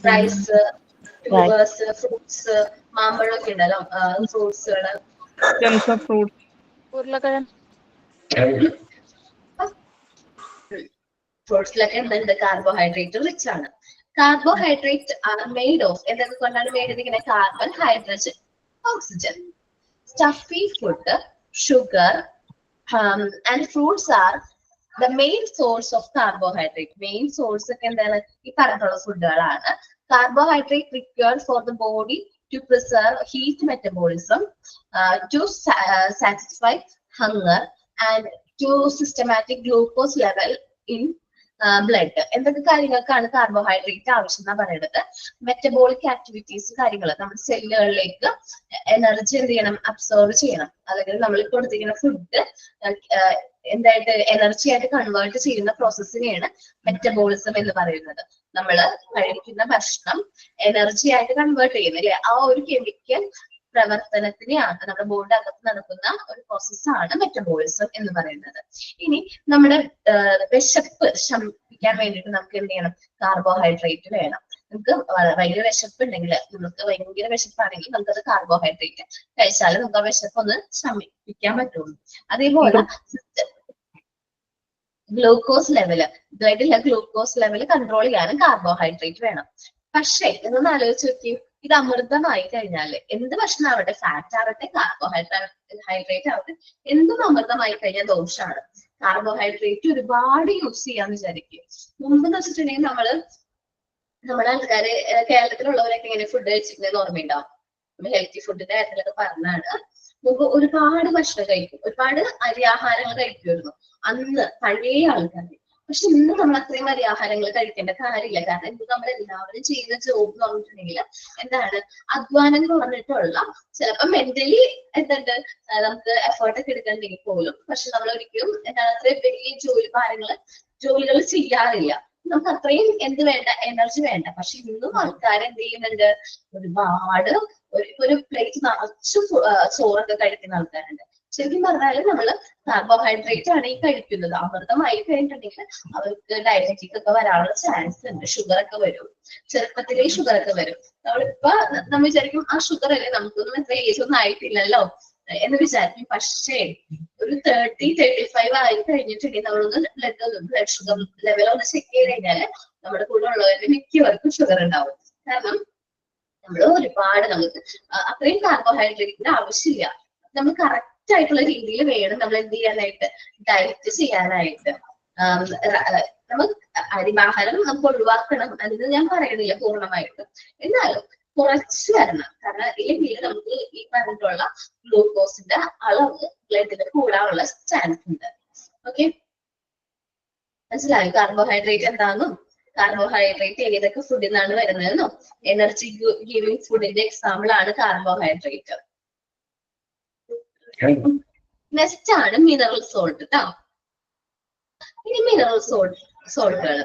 റൈസ്, ട്യൂബേഴ്സ്, ഫ്രൂട്ട്സ്, മാമ്പഴമൊക്കെ ഉണ്ടല്ലോ, ഫ്രൂട്ട്സുകള്. ഫ്രൂട്ട്സിലൊക്കെ എന്തുണ്ട്? കാർബോഹൈഡ്രേറ്റ് റിച്ച് ആണ്. കാർബോഹൈഡ്രേറ്റ് ആർ മെയ്ഡ് ഓഫ് എന്തൊക്കെ കൊണ്ടാണ് മെയ്ഡ് ചെയ്തിരിക്കുന്നത്? Carbon, hydrogen, oxygen. Staffy food, sugar and fruits are the main source of carbohydrate. Main source ഒക്കെ എന്താണ്? ഈ പറഞ്ഞിട്ടുള്ള ഫുഡുകളാണ്. Carbohydrate required for the body to preserve heat metabolism, to satisfy hunger, and to systematic glucose level in blood. എന്തൊക്കെ കാര്യങ്ങൾക്കാണ് carbohydrate ആവശ്യം എന്നാ പറയുന്നത്? Metabolic activities കാര്യങ്ങൾ, നമ്മുടെ സെല്ലുകളിലേക്ക് എനർജി എന്ത് ചെയ്യണം? അബ്സോർവ് ചെയ്യണം. അല്ലെങ്കിൽ നമ്മൾ കൊടുത്തിരിക്കുന്ന ഫുഡ് എന്തായിട്ട് എനർജി ആയിട്ട് കൺവേർട്ട് ചെയ്യുന്ന പ്രോസസ്സിനെയാണ് മെറ്റബോളിസം എന്ന് പറയുന്നത്. നമ്മൾ കഴിക്കുന്ന ഭക്ഷണം എനർജി ആയിട്ട് കൺവേർട്ട് ചെയ്യുന്നില്ലേ, ആ ഒരു കെമിക്കൽ പ്രവർത്തനത്തിനെയാണ് നമ്മുടെ ബോഡിയുടെ അകത്ത് നടക്കുന്ന ഒരു പ്രോസസ്സാണ് മെറ്റബോളിസം എന്ന് പറയുന്നത്. ഇനി നമ്മുടെ വിശപ്പ് ശമിപ്പിക്കാൻ വേണ്ടിയിട്ട് നമുക്ക് എന്ത് ചെയ്യണം? കാർബോഹൈഡ്രേറ്റ് വേണം. നമുക്ക് ഭയങ്കര വിശപ്പ് ഉണ്ടെങ്കിൽ, നമുക്ക് ഭയങ്കര വിശപ്പാണെങ്കിൽ നമുക്കത് കാർബോഹൈഡ്രേറ്റ് കഴിച്ചാൽ നമുക്ക് ആ വിശപ്പ് ഒന്ന് ശമിപ്പിക്കാൻ പറ്റുള്ളൂ. അതേപോലെ ഗ്ലൂക്കോസ് ലെവല്, ബ്ലഡിലെ ഗ്ലൂക്കോസ് ലെവല് കൺട്രോൾ ചെയ്യാനും കാർബോഹൈഡ്രേറ്റ് വേണം. പക്ഷേ ഇതൊന്ന് ആലോചിച്ച് നോക്കി, ഇത് അമൃതമായി കഴിഞ്ഞാല് എന്ത് ഭക്ഷണം ആവട്ടെ, ഫാറ്റ് ആവട്ടെ, കാർബോഹൈഡ്രേറ്റ് ആവട്ടെ, എന്തും അമൃതമായി കഴിഞ്ഞാൽ ദോഷമാണ്. കാർബോഹൈഡ്രേറ്റ് ഒരുപാട് യൂസ് ചെയ്യാന്ന് വിചാരിക്കും. മുമ്പ് എന്ന് വെച്ചിട്ടുണ്ടെങ്കിൽ നമ്മള് നമ്മുടെ ആൾക്കാര് കേരളത്തിലുള്ളവരൊക്കെ ഇങ്ങനെ ഫുഡ് കഴിച്ചിട്ടുണ്ടെന്ന് ഓർമ്മയുണ്ടാവും. ഹെൽത്തി ഫുഡിന്റെ കാര്യത്തിലൊക്കെ പറഞ്ഞാണ്. മുമ്പ് ഒരുപാട് ഭക്ഷണം കഴിക്കും, ഒരുപാട് അരിയാഹാരങ്ങൾ കഴിക്കുമായിരുന്നു അന്ന് പഴയ ആൾക്കാർ. പക്ഷെ ഇന്ന് നമ്മൾ അത്രയും അരിയാഹാരങ്ങൾ കഴിക്കേണ്ട കാര്യമില്ല. കാരണം ഇന്ന് നമ്മൾ എല്ലാവരും ചെയ്യുന്ന ജോബ് എന്ന് പറഞ്ഞിട്ടുണ്ടെങ്കിൽ എന്താണ്, അധ്വാനം കുറഞ്ഞിട്ടുള്ള, ചിലപ്പോൾ മെന്റലി എന്തുണ്ട് നമുക്ക് എഫേർട്ട് ഒക്കെ എടുക്കണ്ടെങ്കിൽ പോലും, പക്ഷെ നമ്മൾ ഒരിക്കലും എന്താണ് അത്രയും വലിയ ജോലികൾ ചെയ്യാറില്ല. നമുക്ക് അത്രയും എന്ത് വേണ്ട, എനർജി വേണ്ട. പക്ഷെ ഇന്നും ആൾക്കാർ എന്ത് ചെയ്യുന്നുണ്ട്, ഒരുപാട് ഒരു പ്ലേറ്റ് നിറച്ച് ചോറൊക്കെ കഴിക്കുന്ന ആൾക്കാരുണ്ട്. ശരിക്കും പറഞ്ഞാൽ നമ്മള് കാർബോഹൈഡ്രേറ്റ് ആണ് ഈ കഴിക്കുന്നത്. അമൃതമായി കഴിഞ്ഞിട്ടുണ്ടെങ്കിൽ അവർക്ക് ഡയബറ്റിക് ഒക്കെ വരാനുള്ള ചാൻസ് ഉണ്ട്. ഷുഗർ ഒക്കെ വരും, ചെറുപ്പത്തിലേ ഷുഗർ ഒക്കെ വരും. നമ്മൾ വിചാരിക്കും ആ ഷുഗർ അല്ലേ, നമുക്കൊന്നും എത്ര ഏജ് ഒന്നും ആയിട്ടില്ലല്ലോ എന്ന് വിചാരിക്കും. പക്ഷേ ഒരു 30-35 ആയി കഴിഞ്ഞിട്ടുണ്ടെങ്കിൽ നമ്മളൊന്ന് ബ്ലഡ് ഷുഗർ ലെവൽ ഒന്ന് ചെക്ക് ചെയ്ത് കഴിഞ്ഞാല് നമ്മുടെ കൂടെ ഉള്ളവർക്ക് മിക്കവർക്കും ഷുഗർ ഉണ്ടാവും. കാരണം നമ്മൾ ഒരുപാട്, നമുക്ക് അത്രയും കാർബോഹൈഡ്രേറ്റിന്റെ ആവശ്യമില്ല. നമ്മൾ കറക്റ്റ് ആയിട്ടുള്ള രീതിയിൽ വേണം നമ്മൾ എന്ത് ചെയ്യാനായിട്ട്, ഡയറ്റ് ചെയ്യാനായിട്ട്. നമ്മൾ അരിമാഹാരം നമുക്ക് ഒഴിവാക്കണം എന്ന് ഞാൻ പറയുന്നില്ല പൂർണ്ണമായിട്ട്, എന്നാലും കുറച്ച് വരണം. കാരണം ഇല്ലെങ്കിൽ നമുക്ക് ഈ പറഞ്ഞിട്ടുള്ള ഗ്ലൂക്കോസിന്റെ അളവ് ബ്ലഡിൽ കൂടാനുള്ള ചാൻസ് ഉണ്ട്. ഓക്കെ, മനസ്സിലായോ കാർബോഹൈഡ്രേറ്റ് എന്താണെന്നും കാർബോഹൈഡ്രേറ്റ് ഏതൊക്കെ ഫുഡിൽ നിന്നാണ് വരുന്നതെന്നും. എനർജി ഗിവിംഗ് ഫുഡിന്റെ എക്സാമ്പിൾ ആണ് കാർബോഹൈഡ്രേറ്റ്. നെക്സ്റ്റ് ആണ് മിനറൽ സോൾട്ട് കേട്ടോ. ഇനി മിനറൽ സോൾട്ടുകൾ,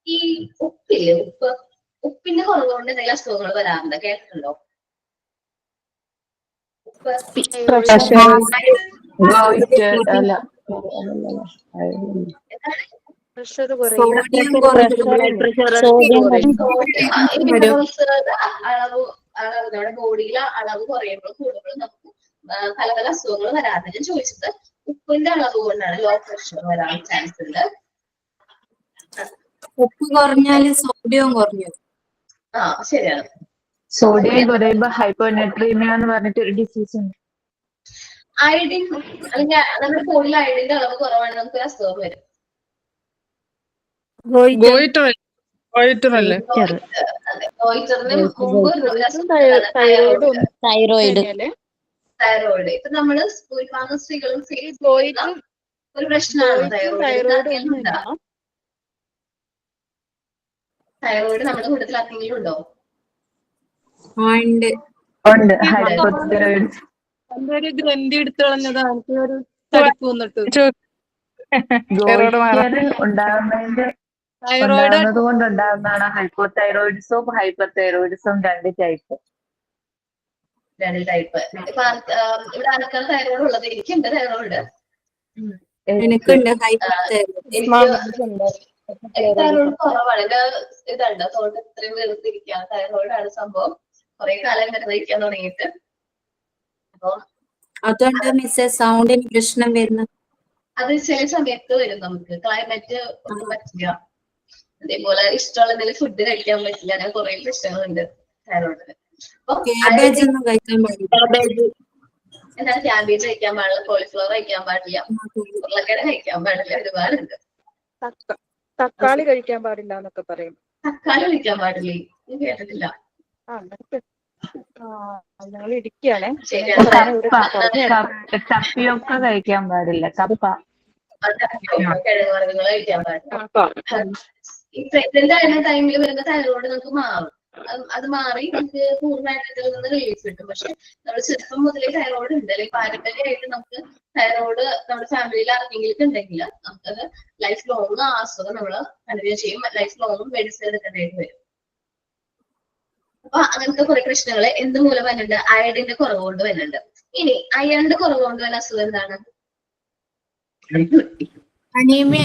ഈ ഉപ്പില്ലേ, ഉപ്പിന്റെ കുറവ് കൊണ്ട് എന്തെങ്കിലും അസുഖങ്ങൾ വരാറുണ്ട്, കേട്ടിട്ടുണ്ടോ? നമ്മുടെ ബോഡിയിലെ അളവ് കുറയുമ്പോൾ കൂടുമ്പോൾ നമുക്ക് പല പല അസുഖങ്ങൾ വരാറുണ്ട്. ഞാൻ ചോദിച്ചത് ഉപ്പിന്റെ അളവ് കൊണ്ടാണ് ലോ പ്രഷർ വരാൻ ചാൻസ് ഉണ്ട്. ഉപ്പ് കുറഞ്ഞാല് സോഡിയം കുറഞ്ഞു. ആ ശരിയാണ്. സോഡിയം കുറയുമ്പോ ഹൈപ്പോനെട്രീമിയ എന്ന് പറഞ്ഞിട്ട് ഒരു ഡിസീസ് ഉണ്ട്. അയഡിൻ, അല്ലെങ്കിൽ നമ്മുടെ ബോഡിയിൽ അയഡിന്റെ അളവ് കുറവാണെങ്കിൽ നമുക്ക് അസുഖം വരും. ഗോയിറ്ററല്ലേ? ഗോയിറ്ററിന് മുമ്പ് തൈറോയിഡ്. ഇപ്പൊ നമ്മള് ഭൂരിഭാഗം സ്ത്രീകളും ഒരു പ്രശ്നമാണ് തൈറോയിഡ്. തൈറോയിഡ് നമ്മുടെ കൂട്ടത്തിൽ ആർക്കെങ്കിലും ഉണ്ടോ? ഉണ്ട്. ഒരു ഗ്രന്ഥി എടുത്തു കളഞ്ഞതാ, എനിക്ക് ഒരു തടിപ്പ് വന്നിട്ട്. ഉണ്ടാകുന്നത് കൊണ്ടുണ്ടാകുന്നതാണ് ഹൈപ്പോ തൈറോയിഡിസവും ഹൈപ്പർ തൈറോയിഡിസവും രണ്ട് ടൈപ്പ്. ഇപ്പൊ ഇവിടെ ആർക്കാണ് തൈറോയിഡ് ഉള്ളത്? എനിക്കുണ്ട് തൈറോയിഡ്. തൈറോയിഡ് കുറവാണ്. ഇതുണ്ട് അതുകൊണ്ട് ഇത്രയും വെറുതിരിക്കുകയാണ്. തൈറോയിഡ് ആണ് സംഭവം. കുറെ കാലം വെറുതിരിക്കാൻ തുടങ്ങിയിട്ട്. അപ്പൊ അതുകൊണ്ട് മിസ്സേ സൗണ്ടിന് പ്രശ്നം വരുന്നത്. അത് ചില സമയത്ത് വരും. നമുക്ക് ക്ലൈമറ്റ് ഒന്നും പറ്റില്ല, അതേപോലെ ഇഷ്ടമുള്ള എന്തെങ്കിലും ഫുഡ് കഴിക്കാൻ പറ്റില്ല. അങ്ങനെ കുറെ പ്രശ്നങ്ങളുണ്ട് തൈറോയിഡിന്. എന്താണ് ക്യാബേജ് കഴിക്കാൻ പാടില്ല, കോളിഫ്ലവർ കഴിക്കാൻ പാടില്ല, ഉരുളക്കിഴങ്ങ് കഴിക്കാൻ പാടില്ല, ഒരുപാടുണ്ട്. തക്കാളി കഴിക്കാൻ പാടില്ല എന്നൊക്കെ പറയും. തക്കാളി കഴിക്കാൻ പാടില്ലേ? കേട്ടിട്ടില്ല. ഞങ്ങൾ ഇരിക്കുകയാണേ. കപ്പിയൊക്കെ കഴിക്കാൻ പാടില്ല. കപ്പ, കിഴങ്ങ് വർഗ്ഗങ്ങൾ കഴിക്കാൻ പാടില്ല. ഈ പ്രഗ്നന്റ് ആയിരുന്ന ടൈമിൽ വരുന്ന തൈറോയിഡ് നമുക്ക് മാറും. അത് മാറി നമുക്ക് പൂർണ്ണമായിട്ട് ഇതിൽ നിന്ന് റിലീഫ് കിട്ടും. പക്ഷെ നമ്മൾ ചെറുപ്പം മുതലേ തൈറോയിഡ് ഉണ്ട്, അല്ലെങ്കിൽ പാരമ്പര്യമായിട്ട് നമുക്ക് തൈറോയിഡ് നമ്മുടെ ഫാമിലിയിൽ ആർക്കെങ്കിലും ഉണ്ടെങ്കിൽ നമുക്കത് ലൈഫ് ലോങ് ആ അസുഖം നമ്മൾ കണ്ടിന്യൂ ചെയ്യും. ലൈഫ് ലോങ് മെഡിസിൻ എടുക്കേണ്ടതായിട്ട് വരും. അപ്പൊ അങ്ങനത്തെ കുറെ പ്രശ്നങ്ങൾ എന്ത് മൂലം വരുന്നുണ്ട്? അയഡിന്റെ കുറവ് കൊണ്ട് വരുന്നുണ്ട്. ഇനി അയണിന്റെ കുറവ് കൊണ്ട് വരുന്ന അസുഖം എന്താണ്? അനീമിയ.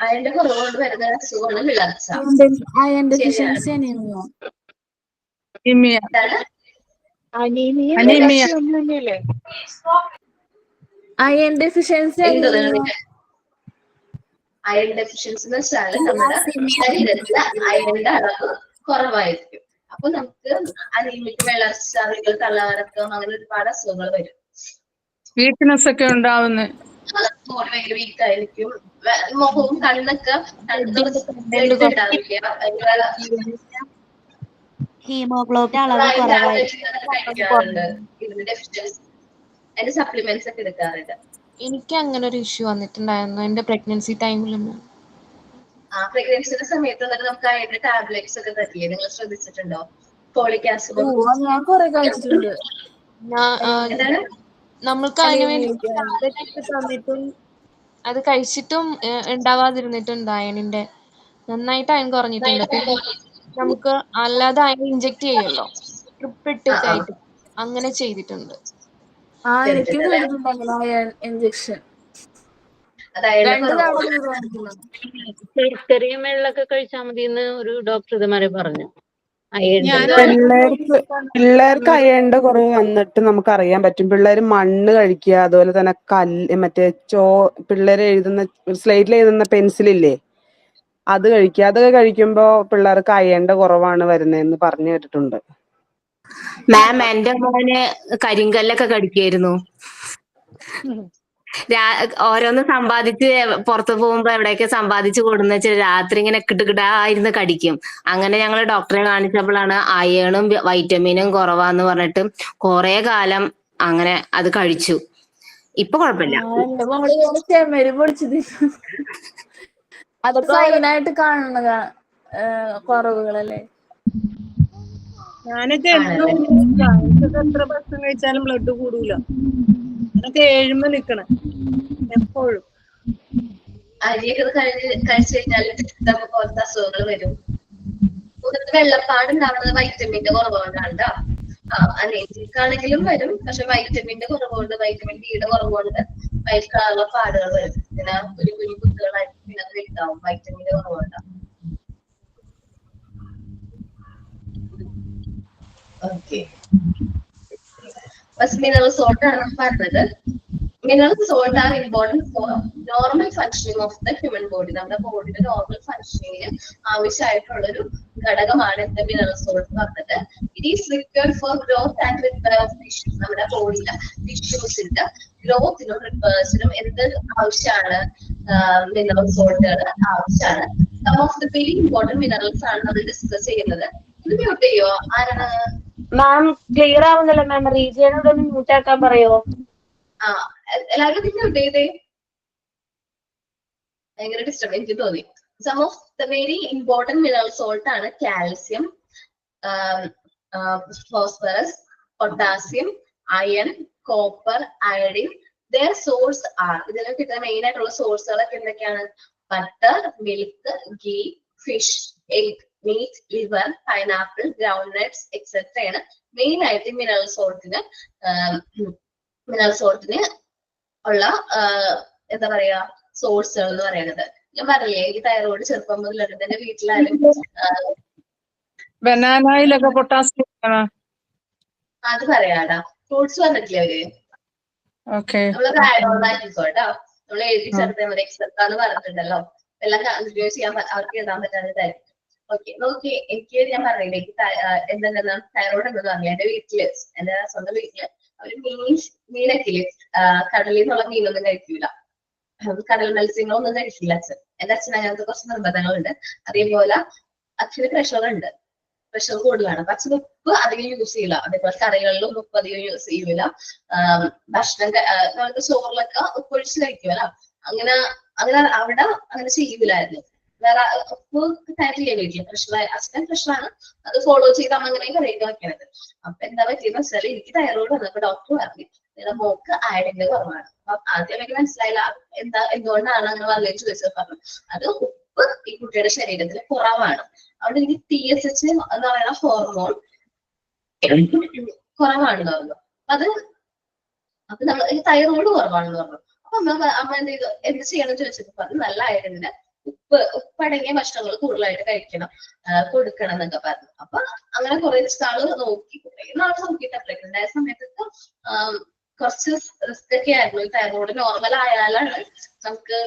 അയണിന്റെ കുറവ് കൊണ്ട് വരുന്ന അസുഖമാണ് വിളർച്ച. അയൺ ഡെഫിഷ്യൻസി അയൺ ഡെഫിഷ്യൻസി എന്ന് വെച്ചാൽ നമ്മുടെ ശരീരത്തിൽ അയണിന്റെ അളവ് കുറവായിരിക്കും. അപ്പൊ നമുക്ക് അനീമിക്, വിളർച്ച, തള്ളാറക്കം, അങ്ങനെ ഒരുപാട് അസുഖങ്ങൾ വരും. വീക്ക്നെസ് ഒക്കെ ഉണ്ടാവുന്നത്. ബോഡി ഭയങ്കര വീക്ക് ആയിരിക്കും, മുഖവും കണ്ണൊക്കെ ബ്ലഡ് ഉണ്ടാവില്ല, ഹീമോഗ്ലോബിൻ അളവ് കുറവായിരിക്കും. കഴിക്കാറുണ്ട്, ഇതിന്റെ ഡെഫിഷ്യൻസി അതിന്റെ സപ്ലിമെന്റ്സ് ഒക്കെ എടുക്കാറുണ്ട്. എനിക്ക് അങ്ങനെ ഒരു ഇഷ്യൂ വന്നിട്ടുണ്ടായിരുന്നു എന്റെ പ്രഗ്നൻസി ടൈമിലൊന്നും. പ്രഗ്നൻസിയുടെ സമയത്ത് എന്നിട്ട് നമുക്ക് അതിന്റെ ടാബ്ലറ്റ്സ് ഒക്കെ തരില്ലേ, നിങ്ങൾ ശ്രദ്ധിച്ചിട്ടുണ്ടോ? ഫോളിക് ആസിഡ് ഞാൻ കുറെ കഴിച്ചിട്ടുണ്ട്. നമ്മൾക്ക് അതിന് വേണ്ടി ടാബ്ലറ്റ് തന്നിട്ടും അത് കഴിച്ചിട്ടും ഉണ്ടാവാതിരുന്നിട്ടുണ്ട്. അയണിന്റെ നന്നായിട്ട് അയൺ കുറഞ്ഞിട്ടുണ്ട്. പിന്നെ നമുക്ക് അല്ലാതെ അയൺ ഇഞ്ചെക്ട് ചെയ്യുമല്ലോ, ട്രിപ്പ് ഇട്ടിട്ടായിട്ട് അങ്ങനെ ചെയ്തിട്ടുണ്ട്. എനിക്കും ചെയ്തിട്ടുണ്ട് അങ്ങനെ അയൺ ഇഞ്ചക്ഷൻ. 2 തവണ ചെയ്തു. ചെറിയ വെള്ളമൊക്കെ കഴിച്ചാൽ മതി എന്ന് ഒരു ഡോക്ടർ ഇതുമാരെ പറഞ്ഞു. പിള്ളേർക്ക് അയണിന്റെ കുറവ് വന്നിട്ട് നമുക്ക് അറിയാൻ പറ്റും. പിള്ളേര് മണ്ണ് കഴിക്കുക, അതുപോലെ തന്നെ മറ്റേ പിള്ളേര് എഴുതുന്ന സ്ലേറ്റിൽ എഴുതുന്ന പെൻസിലില്ലേ, അത് കഴിക്കുക. അതൊക്കെ കഴിക്കുമ്പോ പിള്ളേർക്ക് അയണിന്റെ കുറവാണ് വരുന്നതെന്ന് പറഞ്ഞു കേട്ടിട്ടുണ്ട്. മാം, എന്റെ മോന് കരിങ്കല്ലൊക്കെ കടിക്കായിരുന്നു. ഓരോന്ന് സമ്പാദിച്ച് പുറത്തു പോകുമ്പോ എവിടെയൊക്കെ സമ്പാദിച്ചു കൊടുന്ന് വെച്ചാൽ രാത്രി ഇങ്ങനെ കിടുകിടായിരുന്നു കടിക്കും. അങ്ങനെ ഞങ്ങള് ഡോക്ടറെ കാണിച്ചപ്പോഴാണ് അയണും വൈറ്റമിനും കുറവാന്ന് പറഞ്ഞിട്ട് കുറെ കാലം അങ്ങനെ അത് കഴിച്ചു. ഇപ്പൊ കുഴപ്പമില്ല. എന്റെ മോള് ചെമ്മരി പൊടിച്ചത് അതൊക്കെ സൈനായിട്ട് കാണുന്നതാ കുറവുകളല്ലേ. ഞാനൊക്കെ എത്ര ഭക്ഷണം കഴിച്ചാലും ബ്ലഡ് കൂടൂല. അതൊക്കെ 7 നിക്കണം എപ്പോഴും. അരിയൊക്കെ കഴിച്ചു കഴിഞ്ഞാൽ നമുക്ക് പോലത്തെ അസുഖങ്ങൾ വരും. വെള്ളപ്പാട് ഉണ്ടാവുന്നത് വൈറ്റമിന്റെ കുറവുകൊണ്ടാണ് കേട്ടോ. അനേറ്റിക്കാണെങ്കിലും വരും, പക്ഷെ വൈറ്റമിന്റെ കുറവുകൊണ്ട്, വൈറ്റമിൻ ഡിയുടെ കുറവുകൊണ്ട് വയറ്റിലുള്ള പാടുകൾ വരും. പിന്നെ കുഞ്ഞു കുഞ്ഞു കുത്തുകളായിരിക്കും, പിന്നെ അത് ഉണ്ടാവും വൈറ്റമിന്റെ കുറവുണ്ടാവും. ഓക്കെ, മിനറൽ സോൾട്ട് ആണ് പറഞ്ഞത്. Mineral salt are important for normal functioning of the human body. നമ്മുടെ ബോഡിയുടെ നോർമൽ ഫങ്ഷനിങ് ആവശ്യമായിട്ടുള്ള ഒരു ഘടകമാണ് എന്ത് മിനറൽ സോൾട്ട് പറഞ്ഞത്. It is required for growth and repair of tissues. നമ്മുടെ ബോഡിയിലെ ടിഷ്യൂസിന്റെ ഗ്രോത്തിനും റിപ്പയർസിനും എന്ത് ആവശ്യമാണ്? മിനറൽ സോൾട്ടുകൾ ആവശ്യമാണ്. Some of the very important minerals ആണ് നമ്മൾ ഡിസ്കസ് ചെയ്യുന്നത്. ഇത് മ്യൂട്ട് ചെയ്യോ? ആരാണ് മാം? ക്ലിയർ ആവുന്നില്ല മാം, റീജിയനോട് ഒന്ന് മ്യൂട്ട് ആക്കാൻ പറയോ? എല്ലാവരും മ്യൂട്ട് ചെയ്തേ, ഭയങ്കര ഡിസ്റ്റർബ് എനിക്ക് തോന്നി. Some of the very important mineral salt ആണ് calcium, phosphorus, potassium, iron, copper, iodine. their source are, ഇതിലൊക്കെ കിട്ടുന്ന മെയിൻ ആയിട്ടുള്ള സോഴ്സുകളൊക്കെ എന്തൊക്കെയാണ്? Butter, milk, ghee, fish, egg, meat, liver, pineapple, ground nuts etcetera ആണ് മെയിൻ ആയിട്ട് മിനറൽ സോൾട്ടിന് ഉള്ള എന്താ പറയാ സോഴ്സുകൾ എന്ന് പറയുന്നത്. ഞാൻ പറഞ്ഞില്ലേ, എനിക്ക് തൈറോയ്ഡ് ചെറുപ്പം മുതലുണ്ട്. എന്റെ വീട്ടിലായാലും ബനാനയിലൊക്കെ പൊട്ടാസ്യം അത് പറയാടാ. ഫ്രൂട്ട്സ് പറഞ്ഞിട്ടില്ലേ അവര്? നമ്മളത് ആഡ് ഓൺ ആക്കിക്കോട്ടോ. നമ്മൾ എഴുതി ചേർത്താൽ മതി. എക്സെപ്റ്റാന്ന് പറഞ്ഞിട്ടുണ്ടല്ലോ, എല്ലാം കണ്ടിന്യൂ ചെയ്യാൻ അവർക്ക് എഴുതാൻ പറ്റാത്തതായിരിക്കും. ഓക്കെ, നോക്കി, എനിക്ക് ഞാൻ പറഞ്ഞില്ലേ, എനിക്ക് എന്തെന്നാ തൈറോയ്ഡ് എന്ന് പറഞ്ഞില്ല. എന്റെ വീട്ടില്, എന്റെ സ്വന്തം വീട്ടില് അവര് മീനൊക്കെ കടലിൽ നിന്നുള്ള മീനൊന്നും കഴിക്കൂല, കടൽ മത്സ്യങ്ങളൊന്നും കഴിക്കില്ല അച്ഛൻ. എന്റെ അച്ഛൻ അങ്ങനത്തെ കുറച്ച് നിർബന്ധങ്ങളുണ്ട്. അതേപോലെ അച്ഛന് പ്രഷറുണ്ട്, പ്രഷർ കൂടുതലാണ്. അപ്പൊ അച്ഛൻ ഉപ്പ് അധികം യൂസ് ചെയ്യില്ല. അതേപോലെ കറികളിലും ഉപ്പ് അധികം യൂസ് ചെയ്യൂല. ഭക്ഷണം നമുക്ക് ചോറിലൊക്കെ ഉപ്പ് ഒഴിച്ച് കഴിക്കുമല്ലോ, അങ്ങനെ അവിടെ അങ്ങനെ ചെയ്യൂലായിരുന്നു. വേറെ ഉപ്പ് തരില്ല വീട്ടില്. അച്ഛൻ പ്രഷറാണ്, അത് ഫോളോ ചെയ്ത് അങ്ങനെ കറിയൊക്കെ വെക്കണത്. അപ്പൊ എന്താ പറ്റിയെന്ന് വെച്ചാൽ എനിക്ക് തൈറോയ്ഡ് വന്നപ്പോ ഡോക്ടർ പറഞ്ഞു നിങ്ങളുടെ മോക്ക് അയഡിന്റെ കുറവാണ്. അപ്പൊ ആദ്യം എനിക്ക് മനസ്സിലായില്ല എന്തുകൊണ്ടാണ് അങ്ങനെ വന്നതെന്ന് ചോദിച്ചത്. പറഞ്ഞു അത് ഉപ്പ് ഈ കുട്ടിയുടെ ശരീരത്തിൽ കുറവാണ്. അവിടെ എനിക്ക് TSH എന്ന് പറയുന്ന ഹോർമോൺ കുറവാണെന്ന് പറഞ്ഞു. അപ്പൊ നമ്മൾ തൈറോയ്ഡ് കുറവാണെന്ന് പറഞ്ഞു. അപ്പൊ അമ്മ എന്ത് ചെയ്യണം ചോദിച്ചപ്പോ പറഞ്ഞു നല്ല അയഡിന്റെ ഉപ്പടങ്ങിയ ഭക്ഷണങ്ങൾ കൂടുതലായിട്ട് കഴിക്കണം, കൊടുക്കണം എന്നൊക്കെ പറഞ്ഞു. അപ്പൊ അങ്ങനെ കുറെ നാള് നോക്കി, കുറെ നാള് നോക്കിയിട്ട് പ്രഗ്നന്റ് ആയ സമയത്തൊക്കെ കുറച്ച് റിസ്ക് ഒക്കെ ആയിരുന്നു. തൈറോയ്ഡ് നോർമൽ ആയാലാണ് നമുക്ക്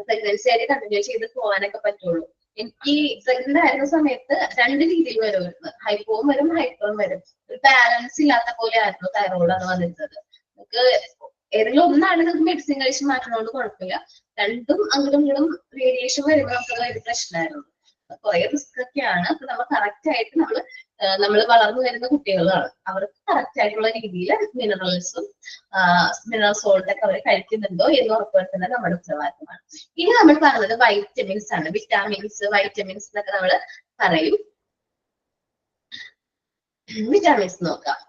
പ്രഗ്നൻസി ആയിട്ട് കണ്ടിന്യൂ ചെയ്ത് പോകാനൊക്കെ പറ്റുള്ളൂ. എനിക്ക് പ്രഗ്നന്റ് ആയിരുന്ന സമയത്ത് 2 രീതിയിൽ വരുമായിരുന്നു. ഹൈപ്പോവും വരും, ഹൈപ്പറും വരും. ഒരു ബാലൻസ് ഇല്ലാത്ത പോലെ ആയിരുന്നു തൈറോയ്ഡ് ആണ് വന്നിരുന്നത്. നമുക്ക് ഏതെങ്കിലും ഒന്നാണ് നമുക്ക് മെഡിസിൻ കഴിച്ച് മാറ്റണോണ്ട് കുഴപ്പമില്ല. രണ്ടും അങ്ങോട്ടും ഇങ്ങോട്ടും റേഡിയേഷൻ വരുമ്പോൾ നമുക്കുള്ള ഒരു പ്രശ്നമായിരുന്നു. കുറെ റിസ്ക് ഒക്കെയാണ്. അപ്പൊ നമ്മൾ കറക്റ്റ് ആയിട്ട് നമ്മൾ വളർന്നു വരുന്ന കുട്ടികളാണ്, അവർക്ക് കറക്റ്റ് ആയിട്ടുള്ള രീതിയിൽ മിനറൽസും മിനറൽ സോൾട്ട് ഒക്കെ അവർ കഴിക്കുന്നുണ്ടോ എന്ന് ഉറപ്പുവരുത്തുന്നത് നമ്മുടെ ഉത്തരവാദിത്തമാണ്. ഇനി നമ്മൾ പറഞ്ഞത് വൈറ്റമിൻസ് ആണ്. വിറ്റാമിൻസ്, വൈറ്റമിൻസ് എന്നൊക്കെ നമ്മൾ പറയും. വിറ്റാമിൻസ് നോക്കാം.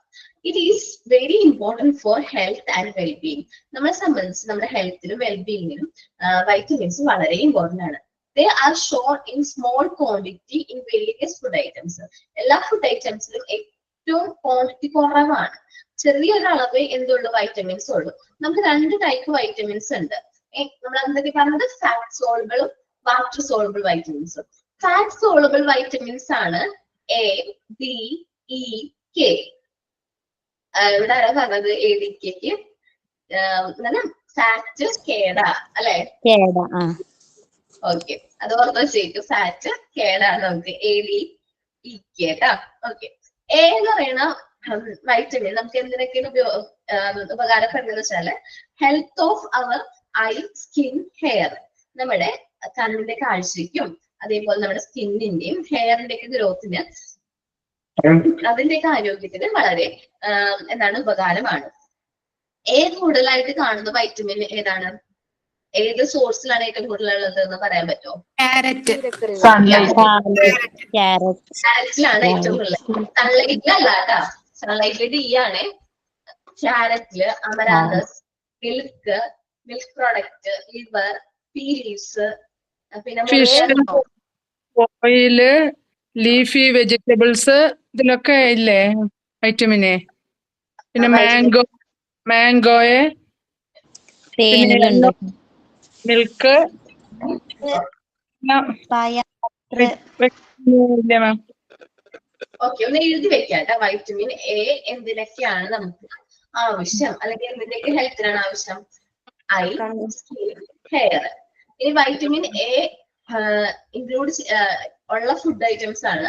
It is very important for health and wellbeing. നമ്മളെ സംബന്ധിച്ച് നമ്മുടെ ഹെൽത്തിനും വെൽബീയിങ്ങിനും വൈറ്റമിൻസ് വളരെ ഇമ്പോർട്ടൻ്റ് ആണ്. They are shown in small quantity in various food items. എല്ലാ ഫുഡ് ഐറ്റംസിലും ഏറ്റവും ക്വാണ്ടിറ്റി കുറവാണ്, ചെറിയൊരു അളവ് എന്തുള്ളൂ വൈറ്റമിൻസ് ഉള്ളൂ. നമുക്ക് 2 ടൈപ്പ് വൈറ്റമിൻസ് ഉണ്ട്. നമ്മൾ എന്തൊക്കെ പറഞ്ഞത്? ഫാറ്റ് സോളുബിളും വാട്ടർ സോളുബിൾ വൈറ്റമിൻസും. ഫാറ്റ് സോളുബിൾ വൈറ്റമിൻസ് ആണ് A, D, E, K. ഇവിടെ ആരാ പറഞ്ഞത് ADKക്ക്? ഫാറ്റ് കേടാ അല്ലെ? ഓക്കെ, അത് ഓർമ്മ ചെയ്തു. ഫാറ്റ് കേടാണ് നമുക്ക് ADEK കേട്ടാ. ഓക്കെ, എ എന്ന് പറയുന്ന വൈറ്റമിൻ നമുക്ക് എന്തിനൊക്കെയാണ് ഉപകാരപ്പെടുന്നത് വെച്ചാല് health of our eye, skin, hair. നമ്മുടെ കണ്ണിന്റെ കാഴ്ചയ്ക്കും അതേപോലെ നമ്മുടെ സ്കിന്നിന്റെയും ഹെയറിന്റെ ഒക്കെ ഗ്രോത്തിന്, അതിന്റെയൊക്കെ ആരോഗ്യത്തിന് വളരെ എന്താണ് ഉപകാരമാണ്. കൂടുതലായിട്ട് കാണുന്ന വൈറ്റമിൻ ഏതാണ്? ഏത് സോഴ്സിലാണ് ഏറ്റവും കൂടുതലുള്ളത് എന്ന് പറയാൻ പറ്റുമോ? ക്യാരറ്റിലാണ് ഏറ്റവും കൂടുതൽ. സൺലൈറ്റിലല്ല കേട്ടാ, സൺലൈറ്റില് D ആണ്. ക്യാരറ്റില് amaranthus, milk product, liver, pea leaves, പിന്നെ ഓയില്, ലീഫി വെജിറ്റബിൾസ്, ഇതിലൊക്കെ ഇല്ലേ വൈറ്റമിനെ? പിന്നെ മാംഗോയെ, മിൽക്ക്, ഓക്കെ, ഒന്ന് എഴുതി വെക്കാം. വൈറ്റമിൻ എ എന്തിനൊക്കെയാണ് നമുക്ക് ആവശ്യം, അല്ലെങ്കിൽ എന്തിന്റെയൊക്കെ ഹെൽത്തിനാണ് ആവശ്യം? I, skin, hair. ഇനി വൈറ്റമിൻ എ ഇൻക്ലൂഡ് ഉള്ള ഫുഡ് ഐറ്റംസ് ആണ്.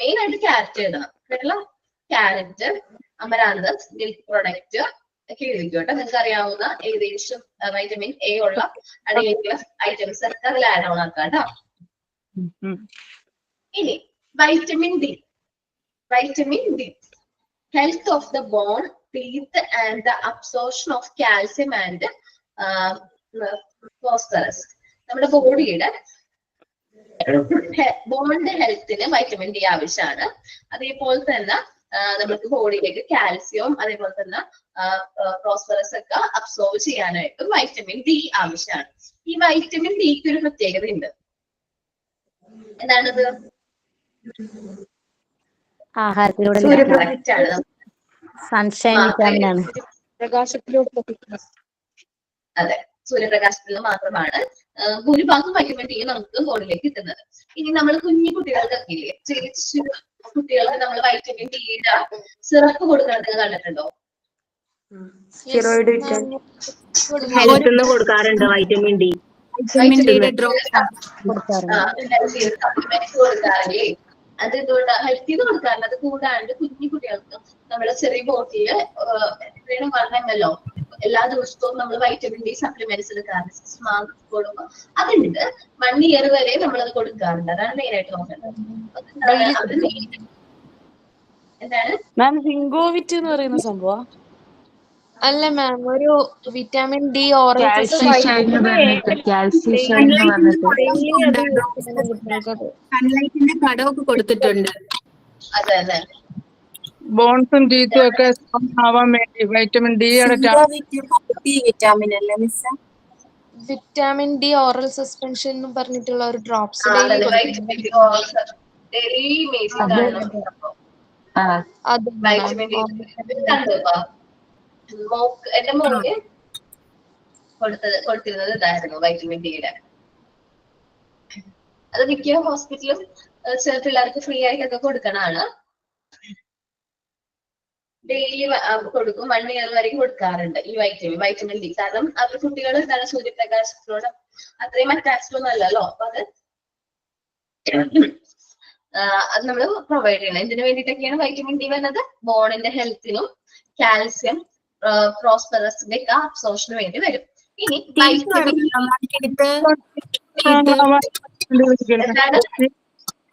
മെയിൻ ആയിട്ട് ക്യാരറ്റ് എഴുതണം കേട്ടോ. ക്യാരറ്റ്, അമരാന്തസ്, മിൽക്ക് പ്രൊഡക്റ്റ് ഒക്കെ എഴുതിക്കോട്ടെ. നിങ്ങൾക്ക് അറിയാവുന്ന ഏകദേശം വൈറ്റമിൻ എ ഉള്ള അടങ്ങിയിട്ടുള്ള ഐറ്റംസ് ഒക്കെ അതിൽ ആഡ് ഓൺ ആക്കാം കേട്ടോ. ഇനി vitamin D. Vitamin D, health of the bone, teeth and the absorption of calcium and phosphorus. നമ്മുടെ ബോഡിയുടെ ബോണിന്റെ ഹെൽത്തിന് വൈറ്റമിൻ ഡി ആവശ്യമാണ്. അതേപോലെ തന്നെ നമുക്ക് ബോഡിയിലേക്ക് കാൽസ്യവും അതേപോലെ തന്നെ ഫോസ്ഫറസ് ഒക്കെ അബ്സോർവ് ചെയ്യാനായിട്ട് വൈറ്റമിൻ ഡി ആവശ്യമാണ്. ഈ വൈറ്റമിൻ ഡിക്ക് ഒരു പ്രത്യേകത ഉണ്ട്. എന്താണത്? അതെ, സൂര്യപ്രകാശത്തിൽ നിന്ന് മാത്രമാണ് ഭൂരിഭാഗം വൈറ്റമിൻ ഡി നമുക്ക് ബോഡിയിലേക്ക് കിട്ടുന്നത്. ഇനി നമ്മൾ കുഞ്ഞു കുട്ടികൾക്കൊക്കെ ഇല്ലേ, കുട്ടികൾക്ക് നമ്മൾ വൈറ്റമിൻ ഡിയുടെ സിറപ്പ് കൊടുക്കുന്നത് കണ്ടിട്ടുണ്ടോ? ഹെൽത്ത് കൊടുക്കാറുണ്ട് വൈറ്റമിൻ ഡി. കൊടുക്കാറില്ലേ? അത് എന്തുകൊണ്ട് ഹെൽത്തിൽ നിന്ന് കൊടുക്കാറുണ്ട്? അത് കൂടാണ്ട് കുഞ്ഞു കുട്ടികൾക്ക് നമ്മള് ചെറിയ ബോട്ടില് എത്രയാണ് പറഞ്ഞല്ലോ, എല്ലാ ദിവസവും നമ്മൾ വൈറ്റമിൻ ഡി സപ്ലിമെന്റ്സ് എടുക്കാറുണ്ട്. 6 months കൊടുക്കുമ്പോൾ അതുണ്ട്. 1 year വരെ നമ്മളത് കൊടുക്കാറുണ്ട്. അതാണ് മെയിൻ ആയിട്ട് നോക്കേണ്ടത്. എന്താണ് മാം ഹിങ്കോവിറ്റ് എന്ന് പറയുന്ന സംഭവം? അല്ല മാം, ഒരു വിറ്റാമിൻ ഡി ഓറൽ സൺലൈറ്റിന്റെ പടമൊക്കെ കൊടുത്തിട്ടുണ്ട്. അതെ അതെ, ബോൺസും ടീത്തും ഒക്കെ ആവാൻ വേണ്ടി വൈറ്റമിൻ ഡി വിറ്റാമിൻ അല്ലേ miss? Vitamin D oral suspension എന്ന് പറഞ്ഞിട്ടുള്ള ഒരു ഡ്രോപ്സ് എന്റെ മോൾക്ക് കൊടുത്തിരുന്നത് ഇതായിരുന്നു വൈറ്റമിൻ ഡിയുടെ. അത് മിക്ക ഹോസ്പിറ്റലും പിള്ളേർക്ക് ഫ്രീ ആയിട്ടൊക്കെ കൊടുക്കണതാണ്. ഡെയിലി കൊടുക്കും. 1 year വരെ കൊടുക്കാറുണ്ട് ഈ വൈറ്റമിൻ ഡി. കാരണം അവർ കുട്ടികൾ എന്താണ് സൂര്യപ്രകാശത്തിനോട് അത്രയും അറ്റാച്ച്ഡ് ഒന്നും അല്ലല്ലോ. അപ്പൊ അത് നമ്മൾ പ്രൊവൈഡ് ചെയ്യണം. ഇതിനു വേണ്ടിയിട്ടൊക്കെയാണ് വൈറ്റമിൻ ഡി വരുന്നത്. ബോണിന്റെ ഹെൽത്തിനും കാൽസ്യം പ്രോസ്പെറസിന്റെ ഒക്കെ അബ്സോർഷന് വേണ്ടി വരും. ഇനി വൈറ്റമിൻ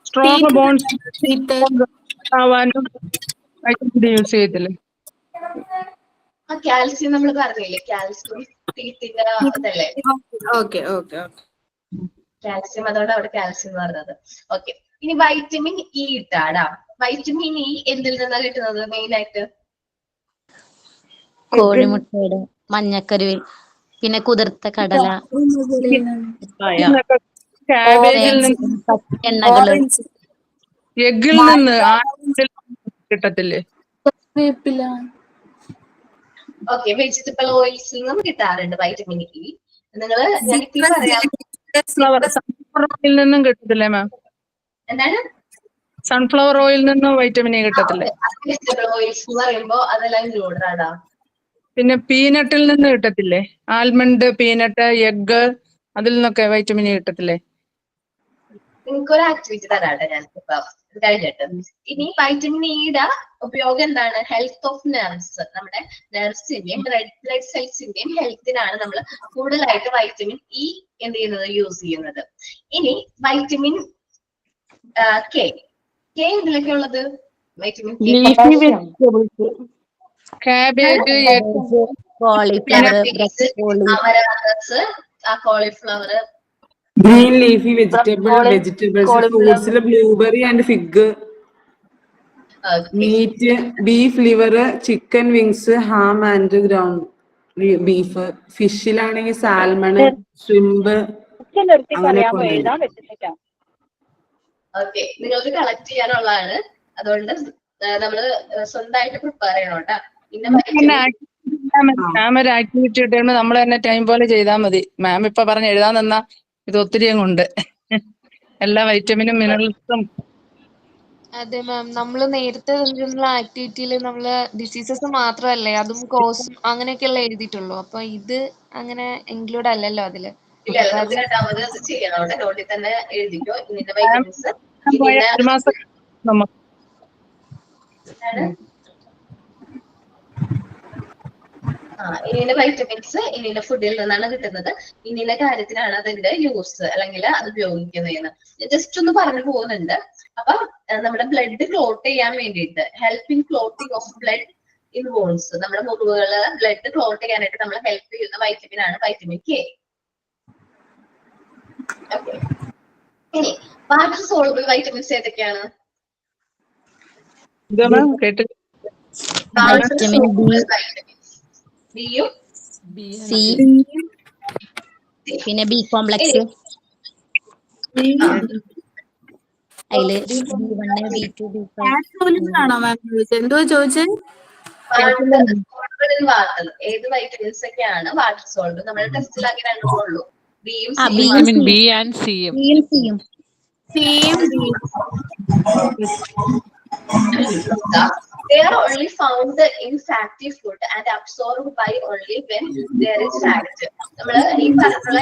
സ്ട്രോങ് ബോൺസ് ആവാനും വൈറ്റമിൻ ഡി യൂസ് ചെയ്യത്തില്ലേ? കാൽസ്യം നമ്മൾ പറഞ്ഞില്ലേ, കാൽസ്യം ടീത്തിന്റെ ഇതല്ലേ, കാൽസ്യം, അതുകൊണ്ട് അവിടെ കാൽസ്യം എന്ന് പറഞ്ഞത്. ഓക്കെ, ഇനി വൈറ്റമിൻ ഇ ഇട്ടാടാ. വൈറ്റമിൻ ഇ എന്തിൽ നിന്നാ കിട്ടുന്നത് മെയിൻ ആയിട്ട്? കോഴിമുട്ടയുടെ മഞ്ഞക്കരുവിൽ, പിന്നെ കുതിർത്ത കടല, ക്യാബേജിൽ നിന്ന്, എണ്ണകള്, എഗ്ഗിൽ നിന്ന് കിട്ടത്തില്ലേ? ഓക്കെ, വെജിറ്റബിൾ ഓയിൽസിൽ നിന്നും കിട്ടാറുണ്ട് വൈറ്റമിൻ ഇ. നിങ്ങള് ഞാനിപ്പോ പറയാം, സൺഫ്ലവർ ഓയിൽ നിന്നും കിട്ടത്തില്ലേ മാം? എന്താണ്? സൺഫ്ലവർ ഓയിൽ നിന്നും വൈറ്റമിൻ ഇ കിട്ടത്തില്ലേ? വെജിറ്റബിൾ ഓയിൽസ് എന്ന് പറയുമ്പോ അതെല്ലാം ഇൻക്ലൂഡഡ് ആടാ. പിന്നെ പീനട്ടിൽ നിന്ന് കിട്ടത്തില്ലേ? ആൽമണ്ട്, പീനട്ട്, എഗ്, അതിൽ നിന്നൊക്കെ വൈറ്റമിൻ ഇ കിട്ടത്തില്ലേ? നിങ്ങൾക്കൊരു ആക്ടിവിറ്റി തരാട്ടെ ഞാൻ ഇപ്പൊ കഴിഞ്ഞിട്ട്. ഇനി വൈറ്റമിൻ ഇയുടെ ഉപയോഗം എന്താണ്? ഹെൽത്ത് ഓഫ് നെർവ്സ്, നമ്മുടെ നെർവ്സിന്റെയും റെഡ് ബ്ലഡ് സെൽസിന്റെയും ഹെൽത്തിനാണ് നമ്മൾ കൂടുതലായിട്ട് വൈറ്റമിൻ ഇ എന്ത് ചെയ്യുന്നത്, യൂസ് ചെയ്യുന്നത്. ഇനി വൈറ്റമിൻ കെ, കെ എന്തിലൊക്കെ ഉള്ളത്? Vitamin cabbage, cauliflower, amaranthus, cauliflower, green leafy vegetables, ഫ്രൂട്ട്സിൽ blueberry and fig, meat, beef liver, chicken wings, ham and ground beef, ഫിഷിലാണെങ്കിൽ സാൽമൺ, ഷ്രിമ്പ്, അങ്ങനെയൊക്കെ. ഓക്കെ, നിങ്ങൾക്ക് കളക്ട് ചെയ്യാനുള്ളതാണ്, അതുകൊണ്ട് നമ്മള് സ്വന്തമായിട്ട് പ്രിപ്പയർ ചെയ്യണം കേട്ടോ. മാം ഒരു ആക്ടിവിറ്റി ഇട്ടുകൊണ്ട് നമ്മൾ തന്നെ ടൈം പോലെ ചെയ്താൽ മതി. മാം ഇപ്പൊ പറഞ്ഞ് എഴുതാൻ നിന്നാ ഇത് ഒത്തിരി അങ്ങുണ്ട്, എല്ലാ വൈറ്റമിനും മിനറൽസും. അതെ മാം, നമ്മള് നേരത്തെ തന്നിട്ടുള്ള ആക്ടിവിറ്റിയിൽ നമ്മള് ഡിസീസസ് മാത്രമല്ലേ, അതും കോസും അങ്ങനെയൊക്കെയല്ലേ എഴുതിയിട്ടുള്ളൂ. അപ്പൊ ഇത് അങ്ങനെ ഇൻക്ലൂഡ് അല്ലല്ലോ അതില്. ഇല്ല, നമുക്ക് രണ്ടാമത് അത് ചെയ്യണം കേട്ടോ. നോട്ടിൽ തന്നെ എഴുതിക്കോ ഇന്ന വൈറ്റമിൻസ്, ഒരു മാസം ഇന്ന വൈറ്റമിൻസ് ഇന്ന ഫുഡിൽ നിന്നാണ് കിട്ടുന്നത്, ഇന്ന കാര്യത്തിനാണ് അതിന്റെ യൂസ് അല്ലെങ്കിൽ അത് ഉപയോഗിക്കുന്നതെന്ന് ജസ്റ്റ് ഒന്ന് പറഞ്ഞു പോകുന്നുണ്ട്. അപ്പൊ നമ്മുടെ ബ്ലഡ് ക്ലോട്ട് ചെയ്യാൻ വേണ്ടിയിട്ട്, helping clotting of blood in wounds, നമ്മുടെ മുറിവുകള് ബ്ലഡ് ക്ലോട്ട് ചെയ്യാനായിട്ട് നമ്മൾ ഹെൽപ്പ് ചെയ്യുന്ന വൈറ്റമിൻ ആണ് വൈറ്റമിൻ കെ. ഇനി വാട്ടർ സോളുബിൾ വൈറ്റമിൻസ് ഏതൊക്കെയാണ്? ബിയും സി, പിന്നെ ബി കോംപ്ലക്സ്, അതില് B1, B2, B5. എന്തോ ചോദിച്ചേ? ഏത് വൈറ്റമിൻസ് ഒക്കെയാണ് വാട്ടർ സോൾബിൾ? നമ്മുടെ ടെസ്റ്റിലാക്കി രണ്ടുള്ളൂ, ബിയും ബി ആൻഡ് സിയും. They are only found in fatty food and absorbed by only when there is fat. നമ്മള് ഈ പറഞ്ഞുള്ള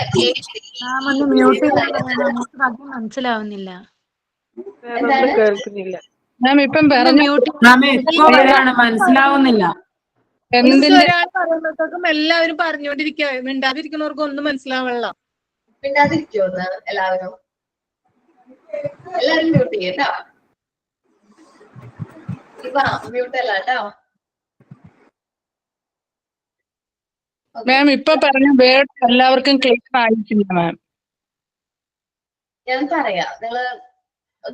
മനസ്സിലാവുന്നില്ല. കേൾക്കുന്നില്ല മാം. ഇപ്പം മനസ്സിലാവുന്നില്ല. ഒരാൾ പറയുമ്പോഴത്തേക്കും എല്ലാവരും പറഞ്ഞുകൊണ്ടിരിക്കുക, മിണ്ടാതിരിക്കുന്നവർക്ക് ഒന്നും മനസ്സിലാവല്ല. മിണ്ടാതിരിക്കുമെന്ന് എല്ലാവരും മ്യൂട്ട് ചെയ്യട്ടോ. മ്യൂട്ട് അല്ല കേട്ടോ മാം. ഇപ്പൊ പറഞ്ഞ വേർഡ് എല്ലാവർക്കും ക്ലിയർ ആയിട്ടില്ല മാം. ഞാൻ പറയാം, നിങ്ങള്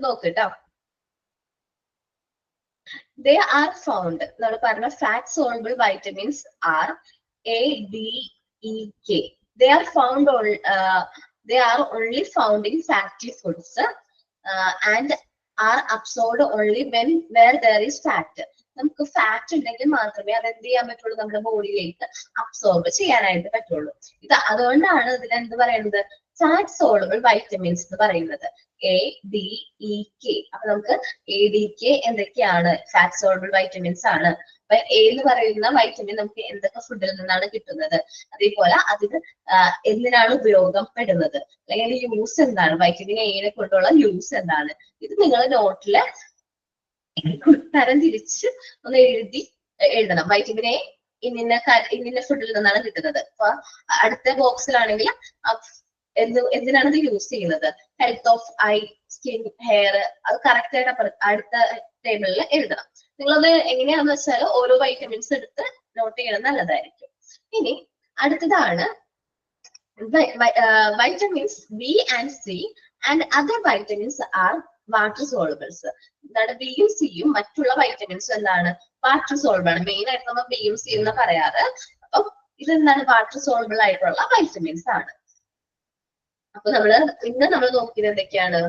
നോക്കിട്ടോ. They are found, നമ്മൾ പറഞ്ഞ fat soluble vitamins are A, D, E, K. They are only found in fatty foods and are absorbed only where there is fat. നമുക്ക് ഫാറ്റ് ഉണ്ടെങ്കിൽ മാത്രമേ അത് എന്ത് ചെയ്യാൻ പറ്റുള്ളൂ, നമ്മുടെ ബോഡിയിലേക്ക് അബ്സോർബ് ചെയ്യാനായിട്ട് പറ്റുള്ളൂ. ഇത് അതുകൊണ്ടാണ് ഇതിൽ എന്ത് പറയുന്നത്, ഫാറ്റ് സോളുബിൾ വൈറ്റമിൻസ് എന്ന് പറയുന്നത്. A, D, E, K. അപ്പൊ നമുക്ക് A, D, K എന്തൊക്കെയാണ്? ഫാറ്റ് സോളുബിൾ വൈറ്റമിൻസ് ആണ്. അപ്പൊ A എന്ന് പറയുന്ന വൈറ്റമിൻ നമുക്ക് എന്തൊക്കെ ഫുഡിൽ നിന്നാണ് കിട്ടുന്നത്, അതേപോലെ അതിന് എന്തിനാണ് ഉപയോഗപ്പെടുന്നത്, അല്ലെങ്കിൽ യൂസ് എന്താണ്, വൈറ്റമിൻ എനെ കൊണ്ടുള്ള യൂസ് എന്താണ്, ഇത് നിങ്ങൾ നോട്ടില് തരം തിരിച്ച് ഒന്ന് എഴുതണം. വൈറ്റമിൻ എ ഇന്ന ഫുഡിൽ നിന്നാണ് കിട്ടുന്നത്. അപ്പൊ അടുത്ത ബോക്സിലാണെങ്കിൽ എന്തിനാണ് ഇത് യൂസ് ചെയ്യുന്നത്, health of I, skin, hair, അത് കറക്റ്റ് ആയിട്ട് അടുത്ത ടേബിളിൽ എഴുതണം. നിങ്ങളത് എങ്ങനെയാണെന്ന് വെച്ചാൽ ഓരോ വൈറ്റമിൻസ് എടുത്ത് നോട്ട് ചെയ്യണം, നല്ലതായിരിക്കും. ഇനി അടുത്തതാണ് vitamins B and C and other vitamins are water solubles. എന്താണ് ബിയും സിയും മറ്റുള്ള വൈറ്റമിൻസും എന്താണ് വാട്ടർ സോൾബിൾ ആണ്. മെയിൻ ആയിട്ട് നമ്മൾ ബിയും സിയും എന്ന് പറയാറ്. അപ്പം ഇതെന്താണ് വാട്ടർ സോൾബിൾ ആയിട്ടുള്ള വൈറ്റമിൻസ് ആണ്. അപ്പൊ ഇന്ന് നമ്മൾ നോക്കിയത് എന്തൊക്കെയാണ്,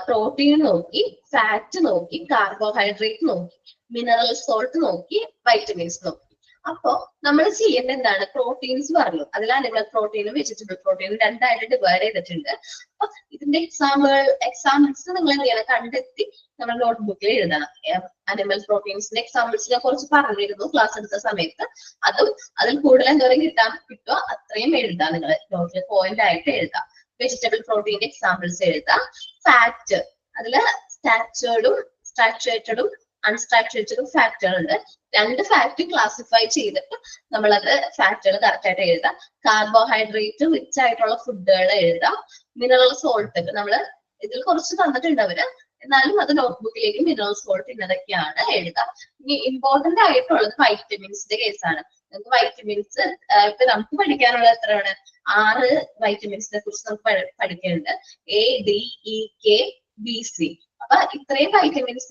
പ്രോട്ടീൻ നോക്കി, ഫാറ്റ് നോക്കി, കാർബോഹൈഡ്രേറ്റ് നോക്കി, മിനറൽ സോൾട്ട് നോക്കി, വൈറ്റമിൻസ് നോക്കി. അപ്പൊ നമ്മൾ ചെയ്യേണ്ട എന്താണ്, പ്രോട്ടീൻസ് പറഞ്ഞു, അതിൽ അനിമൽ പ്രോട്ടീനും വെജിറ്റബിൾ പ്രോട്ടീനും രണ്ടായിട്ട് ഡിവൈഡ് ചെയ്തിട്ടുണ്ട്. അപ്പൊ ഇതിന്റെ എക്സാമ്പിൾസ് നിങ്ങൾ എന്ത് ചെയ്യണം, കണ്ടെത്തി നമ്മൾ നോട്ട്ബുക്കിൽ എഴുതണം. അനിമൽ പ്രോട്ടീൻസിന്റെ എക്സാമ്പിൾസ് ഞാൻ കുറച്ച് പറഞ്ഞിരുന്നു ക്ലാസ് എടുത്ത സമയത്ത്. അതിൽ കൂടുതൽ എന്തോരം കിട്ടുമോ അത്രയും എഴുതാം, നിങ്ങൾ നോട്ടിൽ പോയിന്റ് ആയിട്ട് എഴുതാം. വെജിറ്റബിൾ പ്രോട്ടീന്റെ എക്സാമ്പിൾസ് എഴുതാം. ഫാറ്റ്, അതില് സ്റ്റാച്ചുറേറ്റഡും അൺസ്റ്റാച്ചുറേറ്റഡും ഫാറ്റുകൾ ഉണ്ട്. 2 ഫാക്ട് ക്ലാസിഫൈ ചെയ്തിട്ട് നമ്മളത് ഫാറ്റുകൾ കറക്റ്റ് ആയിട്ട് എഴുതാം. കാർബോഹൈഡ്രേറ്റ് റിച്ച് ആയിട്ടുള്ള ഫുഡുകൾ എഴുതാം. മിനറൽ സോൾട്ട് നമ്മള് ഇതിൽ കുറച്ച് തന്നിട്ടുണ്ട് അവര്, എന്നാലും അത് നോട്ട്ബുക്കിലേക്ക് മിനറൽ സോൾട്ട് ഇന്നതൊക്കെയാണ് എഴുതാം. ഇനി ഇമ്പോർട്ടന്റ് ആയിട്ടുള്ളത് വൈറ്റമിൻസിന്റെ കേസാണ്. നമുക്ക് വൈറ്റമിൻസ് ഇപ്പൊ നമുക്ക് പഠിക്കാനുള്ളത് എത്രയാണ്, 6 വൈറ്റമിൻസിനെ കുറിച്ച് നമുക്ക് പഠിക്കാനുണ്ട്. A, D, E, K, B, C. അപ്പൊ ഇത്രയും വൈറ്റമിൻസ്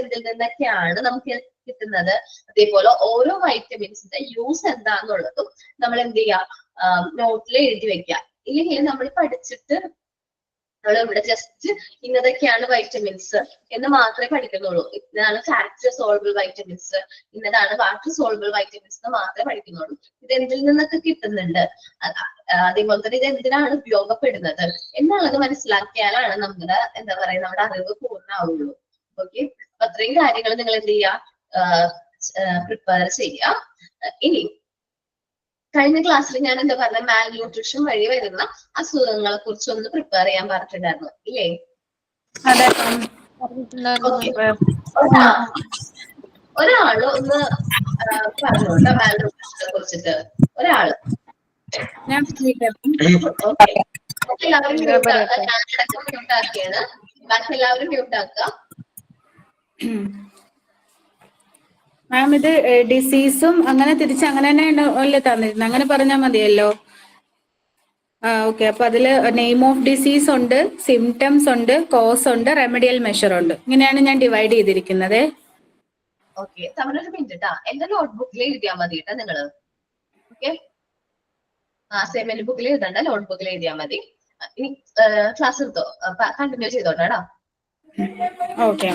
എന്തിൽ നിന്നൊക്കെയാണ് നമുക്ക് കിട്ടുന്നത്, അതേപോലെ ഓരോ വൈറ്റമിൻസിന്റെ യൂസ് എന്താന്നുള്ളതും നമ്മൾ എന്ത് ചെയ്യാം, നോട്ടിൽ എഴുതി വെക്കാം. ഇല്ലെങ്കിൽ നമ്മൾ പഠിച്ചിട്ട് ഇവിടെ ജസ്റ്റ് ഇന്നതൊക്കെയാണ് വൈറ്റമിൻസ് എന്ന് മാത്രമേ പഠിക്കുന്നുള്ളൂ. ഇതാണ് ഫാറ്റ് സോൾബിൾ വൈറ്റമിൻസ്, ഇന്നതാണ് വാട്ടർ സോൾബിൾ വൈറ്റമിൻസ് എന്ന് മാത്രമേ പഠിക്കുന്നുള്ളൂ. ഇത് എന്തിൽ നിന്നൊക്കെ കിട്ടുന്നുണ്ട്, അതേപോലെ തന്നെ ഇത് എന്തിനാണ് ഉപയോഗപ്പെടുന്നത് എന്നുള്ളത് മനസ്സിലാക്കിയാലാണ് നമ്മുടെ നമ്മുടെ അറിവ് പൂർണ്ണമാവുള്ളൂ. ഓക്കെ, അപ്പൊ അത്രയും കാര്യങ്ങൾ നിങ്ങൾ എന്ത് ചെയ്യാ, പ്രിപ്പയർ ചെയ്യാം. ഇനി കഴിഞ്ഞ ക്ലാസ്സിൽ ഞാൻ എന്താ പറഞ്ഞ, മാൽ ന്യൂട്രീഷൻ വഴി വരുന്ന അസുഖങ്ങളെ കുറിച്ച് ഒന്ന് പ്രിപ്പയർ ചെയ്യാൻ പറഞ്ഞിട്ടുണ്ടായിരുന്നു ഇല്ലേ? ഒരാള് ഒന്ന് പറഞ്ഞോട്ടോ മാൽ ന്യൂട്രീഷനെ കുറിച്ചിട്ട്. ഒരാള് എല്ലാവരും മ്യൂട്ട് ആക്കിയാണ്, ബാക്കി എല്ലാവരും മ്യൂട്ട് ആക്കുക. മാം ഇത് ഡിസീസും അങ്ങനെ തിരിച്ച് അങ്ങനെ തന്നെ അല്ലേ തന്നിരുന്നത്, അങ്ങനെ പറഞ്ഞാൽ മതിയല്ലോ. ഓക്കെ, അപ്പൊ അതില് നെയിം ഓഫ് ഡിസീസ് ഉണ്ട്, സിംറ്റംസ് ഉണ്ട്, കോസ് ഉണ്ട്, റെമഡിയൽ മെഷർ ഉണ്ട്. ഇങ്ങനെയാണ് ഞാൻ ഡിവൈഡ് ചെയ്തിരിക്കുന്നത്. ഓക്കെ, തമിഴൊരു മിനിറ്റ് കേട്ടാ, എന്റെ നോട്ട്ബുക്കിൽ എഴുതിയാൽ മതി കേട്ടോ നിങ്ങള്. ഓക്കെ, അസൈൻമെന്റ് ബുക്കിൽ എഴുതണ്ട, നോട്ട്ബുക്കിൽ എഴുതിയാൽ മതി. ഇനി ക്ലാസ് എടുത്തോ, കണ്ടിന്യൂ ചെയ്തോട്ടാ. ഓക്കെ,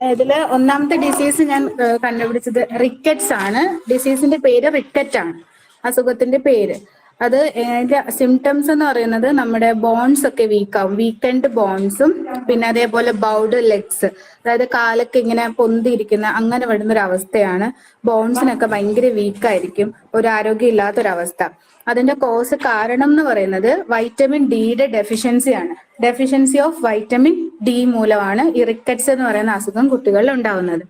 ഇതില് ഒന്നാമത്തെ ഡിസീസ് ഞാൻ കണ്ടുപിടിച്ചത് റിക്കറ്റ്സ് ആണ്. ഡിസീസിന്റെ പേര് റിക്കറ്റ് ആണ്, അസുഖത്തിന്റെ പേര്. അത് അതിന്റെ സിംറ്റംസ് എന്ന് പറയുന്നത് നമ്മുടെ ബോൺസ് ഒക്കെ വീക്കാവും, വീക്കെൻഡ് ബോൺസും, പിന്നെ അതേപോലെ ബൗഡ് ലെഗ്സ്, അതായത് കാലൊക്കെ ഇങ്ങനെ പൊന്തിയിരിക്കുന്ന അങ്ങനെ വരുന്ന ഒരു അവസ്ഥയാണ്. ബോൺസിനൊക്കെ ഭയങ്കര വീക്കായിരിക്കും, ഒരു ആരോഗ്യം ഇല്ലാത്തൊരവസ്ഥ. അതിന്റെ കോസ് കാരണം എന്ന് പറയുന്നത് വൈറ്റമിൻ ഡിയുടെ ഡെഫിഷ്യൻസിയാണ്. ഡെഫിഷ്യൻസി ഓഫ് വൈറ്റമിൻ ഡി മൂലമാണ് ഈ റിക്കറ്റ്സ് എന്ന് പറയുന്ന അസുഖം കുട്ടികളിൽ ഉണ്ടാവുന്നത്.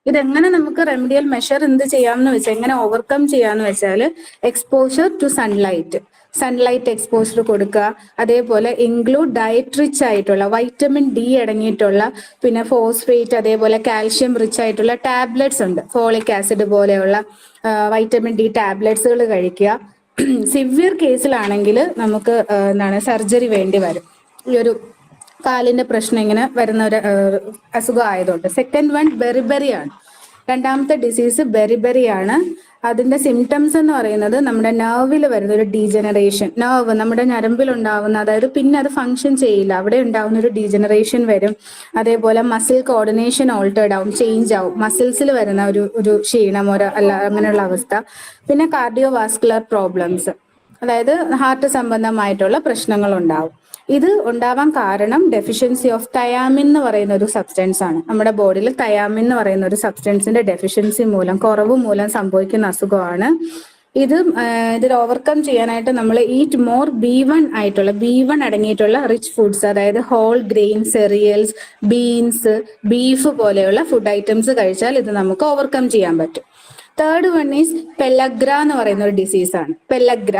ഇതെങ്ങനെ നമുക്ക് റെമഡിയൽ മെഷർ എന്ത് ചെയ്യാമെന്ന് വെച്ചാൽ, എങ്ങനെ ഓവർകം ചെയ്യാന്ന് വെച്ചാൽ, എക്സ്പോഷർ ടു സൺലൈറ്റ് എക്സ്പോഷർ കൊടുക്കുക. അതേപോലെ ഇൻക്ലൂഡ് ഡയറ്റ് റിച്ച് ആയിട്ടുള്ള വൈറ്റമിൻ ഡി അടങ്ങിയിട്ടുള്ള, പിന്നെ ഫോസ്ഫേറ്റ്, അതേപോലെ കാൽഷ്യം റിച്ച് ആയിട്ടുള്ള ടാബ്ലറ്റ്സ് ഉണ്ട്, ഫോളിക് ആസിഡ് പോലെയുള്ള വൈറ്റമിൻ ഡി ടാബ്ലറ്റ്സുകൾ കഴിക്കുക. സിവിയർ കേസിലാണെങ്കിൽ നമുക്ക് സർജറി വേണ്ടി വരും, ഈ ഒരു കാലിന്റെ പ്രശ്നം ഇങ്ങനെ വരുന്ന ഒരു അസുഖം ആയതുകൊണ്ട്. സെക്കൻഡ് വൺ ബെറിബെറി ആണ്, രണ്ടാമത്തെ ഡിസീസ് ബെറിബെറി ആണ്. അതിന്റെ സിംറ്റംസ് എന്ന് പറയുന്നത് നമ്മുടെ നെർവിൽ വരുന്ന ഒരു ഡീജനറേഷൻ, നെർവ് നമ്മുടെ ഞരമ്പിലുണ്ടാവുന്ന, അതായത് പിന്നെ അത് ഫങ്ഷൻ ചെയ്യില്ല, അവിടെ ഉണ്ടാവുന്ന ഒരു ഡീജനറേഷൻ വരും. അതേപോലെ മസിൽ കോർഡിനേഷൻ ഓൾട്ടേർഡ് ആവും, ചേഞ്ച് ആവും, മസിൽസിൽ വരുന്ന ഒരു ക്ഷീണം അല്ല അങ്ങനെയുള്ള അവസ്ഥ. പിന്നെ കാർഡിയോ വാസ്കുലർ പ്രോബ്ലംസ്, അതായത് ഹാർട്ട് സംബന്ധമായിട്ടുള്ള പ്രശ്നങ്ങൾ ഉണ്ടാവും. ഇത് ഉണ്ടാവാൻ കാരണം ഡെഫിഷ്യൻസി ഓഫ് തയാമിൻ എന്ന് പറയുന്ന ഒരു സബ്സ്റ്റൻസ് ആണ്. നമ്മുടെ ബോഡിയിൽ തയാമിൻ എന്ന് പറയുന്ന ഒരു സബ്സ്റ്റൻസിന്റെ ഡെഫിഷ്യൻസി മൂലം, കുറവ് മൂലം സംഭവിക്കുന്ന അസുഖമാണ് ഇതിൽ ഓവർകം ചെയ്യാനായിട്ട് നമ്മൾ ഈറ്റ് മോർ B1 അടങ്ങിയിട്ടുള്ള റിച്ച് ഫുഡ്സ്, അതായത് whole grain, cereals, beans, beef പോലെയുള്ള ഫുഡ് ഐറ്റംസ് കഴിച്ചാൽ ഇത് നമുക്ക് ഓവർകം ചെയ്യാൻ പറ്റും. തേർഡ് വൺ ഈസ് പെല്ലഗ്ര എന്ന് പറയുന്ന ഒരു ഡിസീസാണ്. പെല്ലഗ്ര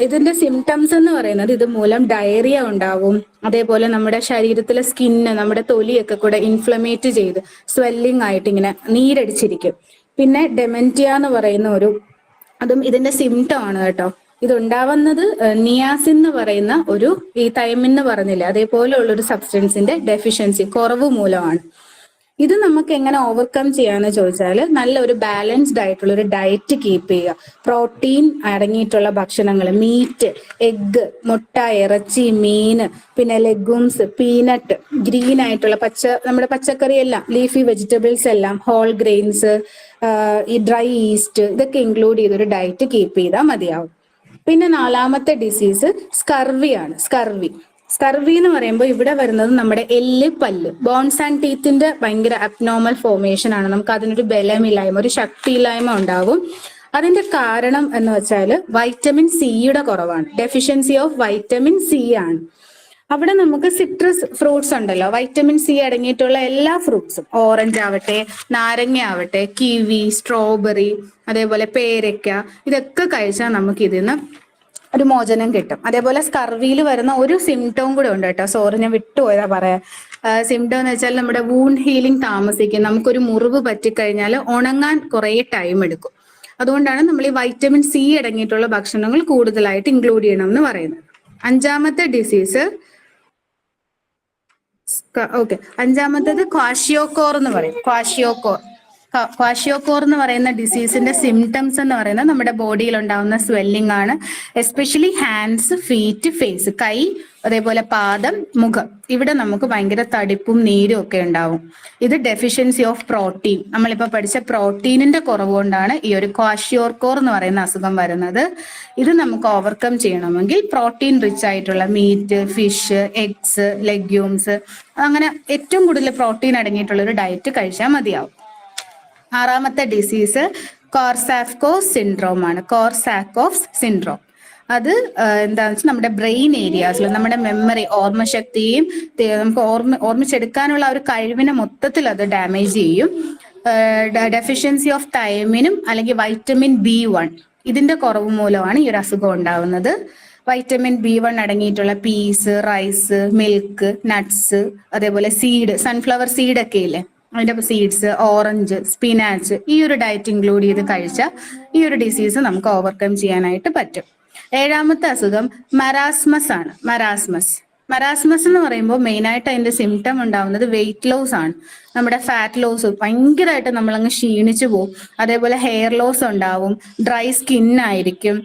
ഇതിന്റെ സിംറ്റംസ് എന്ന് പറയുന്നത് ഇത് മൂലം ഡയറിയ ഉണ്ടാവും, അതേപോലെ നമ്മുടെ ശരീരത്തിലെ സ്കിന്ന്, നമ്മുടെ തൊലിയൊക്കെ കൂടെ ഇൻഫ്ലമേറ്റ് ചെയ്ത് സ്വെല്ലിംഗ് ആയിട്ട് ഇങ്ങനെ നീരടിച്ചിരിക്കും. പിന്നെ ഡെമെന്റിയ എന്ന് പറയുന്ന അതും ഇതിന്റെ സിംറ്റം ആണ് കേട്ടോ. ഇതുണ്ടാവുന്നത് നിയാസിൻ എന്ന് പറയുന്ന ഈ തൈമിൻ എന്ന് പറഞ്ഞില്ലേ, അതേപോലെയുള്ള ഒരു സബ്സ്റ്റൻസിന്റെ ഡെഫിഷ്യൻസി, കുറവ് മൂലമാണ്. ഇത് നമുക്ക് എങ്ങനെ ഓവർകം ചെയ്യാന്ന് ചോദിച്ചാൽ നല്ലൊരു ബാലൻസ്ഡ് ആയിട്ടുള്ള ഒരു ഡയറ്റ് കീപ്പ് ചെയ്യുക. പ്രോട്ടീൻ അടങ്ങിയിട്ടുള്ള ഭക്ഷണങ്ങൾ, മീറ്റ്, എഗ്ഗ്, മുട്ട, ഇറച്ചി, മീൻ, പിന്നെ ലെഗൂംസ്, പീനട്ട്, ഗ്രീൻ ആയിട്ടുള്ള നമ്മുടെ പച്ചക്കറി എല്ലാം, ലീഫി വെജിറ്റബിൾസ് എല്ലാം, ഹോൾ ഗ്രെയിൻസ്, ഈ ഡ്രൈ ഈസ്റ്റ്, ഇതൊക്കെ ഇൻക്ലൂഡ് ചെയ്തൊരു ഡയറ്റ് കീപ്പ് ചെയ്താൽ മതിയാവും. പിന്നെ 4ാമത്തെ ഡിസീസ് സ്കർവിയാണ്. സ്കർവി എന്ന് പറയുമ്പോൾ ഇവിടെ വരുന്നത് നമ്മുടെ പല്ല്, ബോൺസ് ആൻഡ് ടീത്തിന്റെ ഭയങ്കര അബ്നോർമൽ ഫോർമേഷൻ ആണ്. നമുക്ക് അതിനൊരു ബലമില്ലായ്മ, ഒരു ശക്തിയില്ലായ്മ ഉണ്ടാവും. അതിന്റെ കാരണം എന്ന് വെച്ചാൽ വൈറ്റമിൻ സിയുടെ കുറവാണ്, ഡെഫിഷ്യൻസി ഓഫ് വൈറ്റമിൻ സി ആണ്. അവിടെ നമുക്ക് സിട്രസ് ഫ്രൂട്ട്സ് ഉണ്ടല്ലോ, വൈറ്റമിൻ സി അടങ്ങിയിട്ടുള്ള എല്ലാ ഫ്രൂട്ട്സും, ഓറഞ്ച് ആവട്ടെ, നാരങ്ങ ആവട്ടെ, കിവി, സ്ട്രോബെറി, അതേപോലെ പേരയ്ക്ക, ഇതൊക്കെ കഴിച്ചാൽ നമുക്ക് ഇതിന്ന് ഒരു മോചനം കിട്ടും. അതേപോലെ സ്കർവിയിൽ വരുന്ന ഒരു സിംറ്റവും കൂടെ ഉണ്ട് കേട്ടോ, സോറി ഞാൻ വിട്ടുപോയതാ പറയാൻ. സിംറ്റം എന്ന് വെച്ചാൽ നമ്മുടെ വൂണ്ട് ഹീലിംഗ് താമസിക്കും. നമുക്കൊരു മുറിവ് പറ്റിക്കഴിഞ്ഞാൽ ഉണങ്ങാൻ കുറേ ടൈം എടുക്കും. അതുകൊണ്ടാണ് നമ്മൾ ഈ വൈറ്റമിൻ സി അടങ്ങിയിട്ടുള്ള ഭക്ഷണങ്ങൾ കൂടുതലായിട്ട് ഇൻക്ലൂഡ് ചെയ്യണം എന്ന് പറയുന്നത്. 5ാമത്തെ ഡിസീസ് അഞ്ചാമത്തേത് ക്വാഷിയോകോർ എന്ന് പറയും. ക്വാഷിയോകോർ എന്ന് പറയുന്ന ഡിസീസിന്റെ സിംറ്റംസ് എന്ന് പറയുന്നത് നമ്മുടെ ബോഡിയിൽ ഉണ്ടാവുന്ന സ്വെല്ലിംഗ് ആണ്. എസ്പെഷ്യലി ഹാൻഡ്സ്, ഫീറ്റ്, ഫേസ്, കൈ, അതേപോലെ പാദം, മുഖം, ഇവിടെ നമുക്ക് ഭയങ്കര തടിപ്പും നീരും ഒക്കെ ഉണ്ടാവും. ഇത് ഡെഫിഷ്യൻസി ഓഫ് പ്രോട്ടീൻ, നമ്മളിപ്പോ പഠിച്ച പ്രോട്ടീനിന്റെ കുറവ് കൊണ്ടാണ് ഈ ഒരു ക്വാഷിയോകോർ എന്ന് പറയുന്ന അസുഖം വരുന്നത്. ഇത് നമുക്ക് ഓവർകം ചെയ്യണമെങ്കിൽ പ്രോട്ടീൻ റിച്ച് ആയിട്ടുള്ള മീറ്റ്, ഫിഷ്, എഗ്സ്, ലെഗ്യൂംസ്, അങ്ങനെ ഏറ്റവും കൂടുതൽ പ്രോട്ടീൻ അടങ്ങിയിട്ടുള്ള ഒരു ഡയറ്റ് കഴിച്ചാൽ മതിയാവും. 6ാമത്തെ ഡിസീസ് കോർസാക്കോഫ് സിൻഡ്രോം ആണ്. കോർസാക്കോഫ് സിൻഡ്രോം അത് എന്താണെന്ന് വെച്ചാൽ നമ്മുടെ ബ്രെയിൻ ഏരിയാസിൽ നമ്മുടെ മെമ്മറി, ഓർമ്മശക്തിയും നമുക്ക് ഓർമ്മിച്ചെടുക്കാനുള്ള ഒരു കഴിവിനെ മൊത്തത്തിൽ അത് ഡാമേജ് ചെയ്യും. ഡെഫിഷ്യൻസി ഓഫ് തൈമിനും അല്ലെങ്കിൽ വൈറ്റമിൻ B1 ഇതിന്റെ കുറവ് മൂലമാണ് ഈ ഒരു അസുഖം ഉണ്ടാവുന്നത്. വൈറ്റമിൻ B1 അടങ്ങിയിട്ടുള്ള പീസ്, റൈസ്, മിൽക്ക്, നട്ട്സ്, അതേപോലെ സീഡ്, സൺഫ്ലവർ സീഡ് ഒക്കെ ഇല്ലേ, അതിന്റെ സീഡ്സ്, ഓറഞ്ച്, സ്പിനാച്ച്, ഈ ഒരു ഡയറ്റ് ഇൻക്ലൂഡ് ചെയ്ത് കഴിച്ചാൽ ഈ ഒരു ഡിസീസ് നമുക്ക് ഓവർകം ചെയ്യാനായിട്ട് പറ്റും. 7ാമത്തെ അസുഖം മരാസ്മസ് ആണ്. മരാസ്മസ് എന്ന് പറയുമ്പോൾ മെയിനായിട്ട് അതിന്റെ സിംറ്റം ഉണ്ടാവുന്നത് വെയിറ്റ് ലോസ് ആണ്. നമ്മുടെ ഫാറ്റ് ലോസ്, ഭയങ്കരമായിട്ട് നമ്മളങ്ങ് ക്ഷീണിച്ചു പോകും. അതേപോലെ ഹെയർ ലോസ് ഉണ്ടാവും, ഡ്രൈ സ്കിൻ ആയിരിക്കും,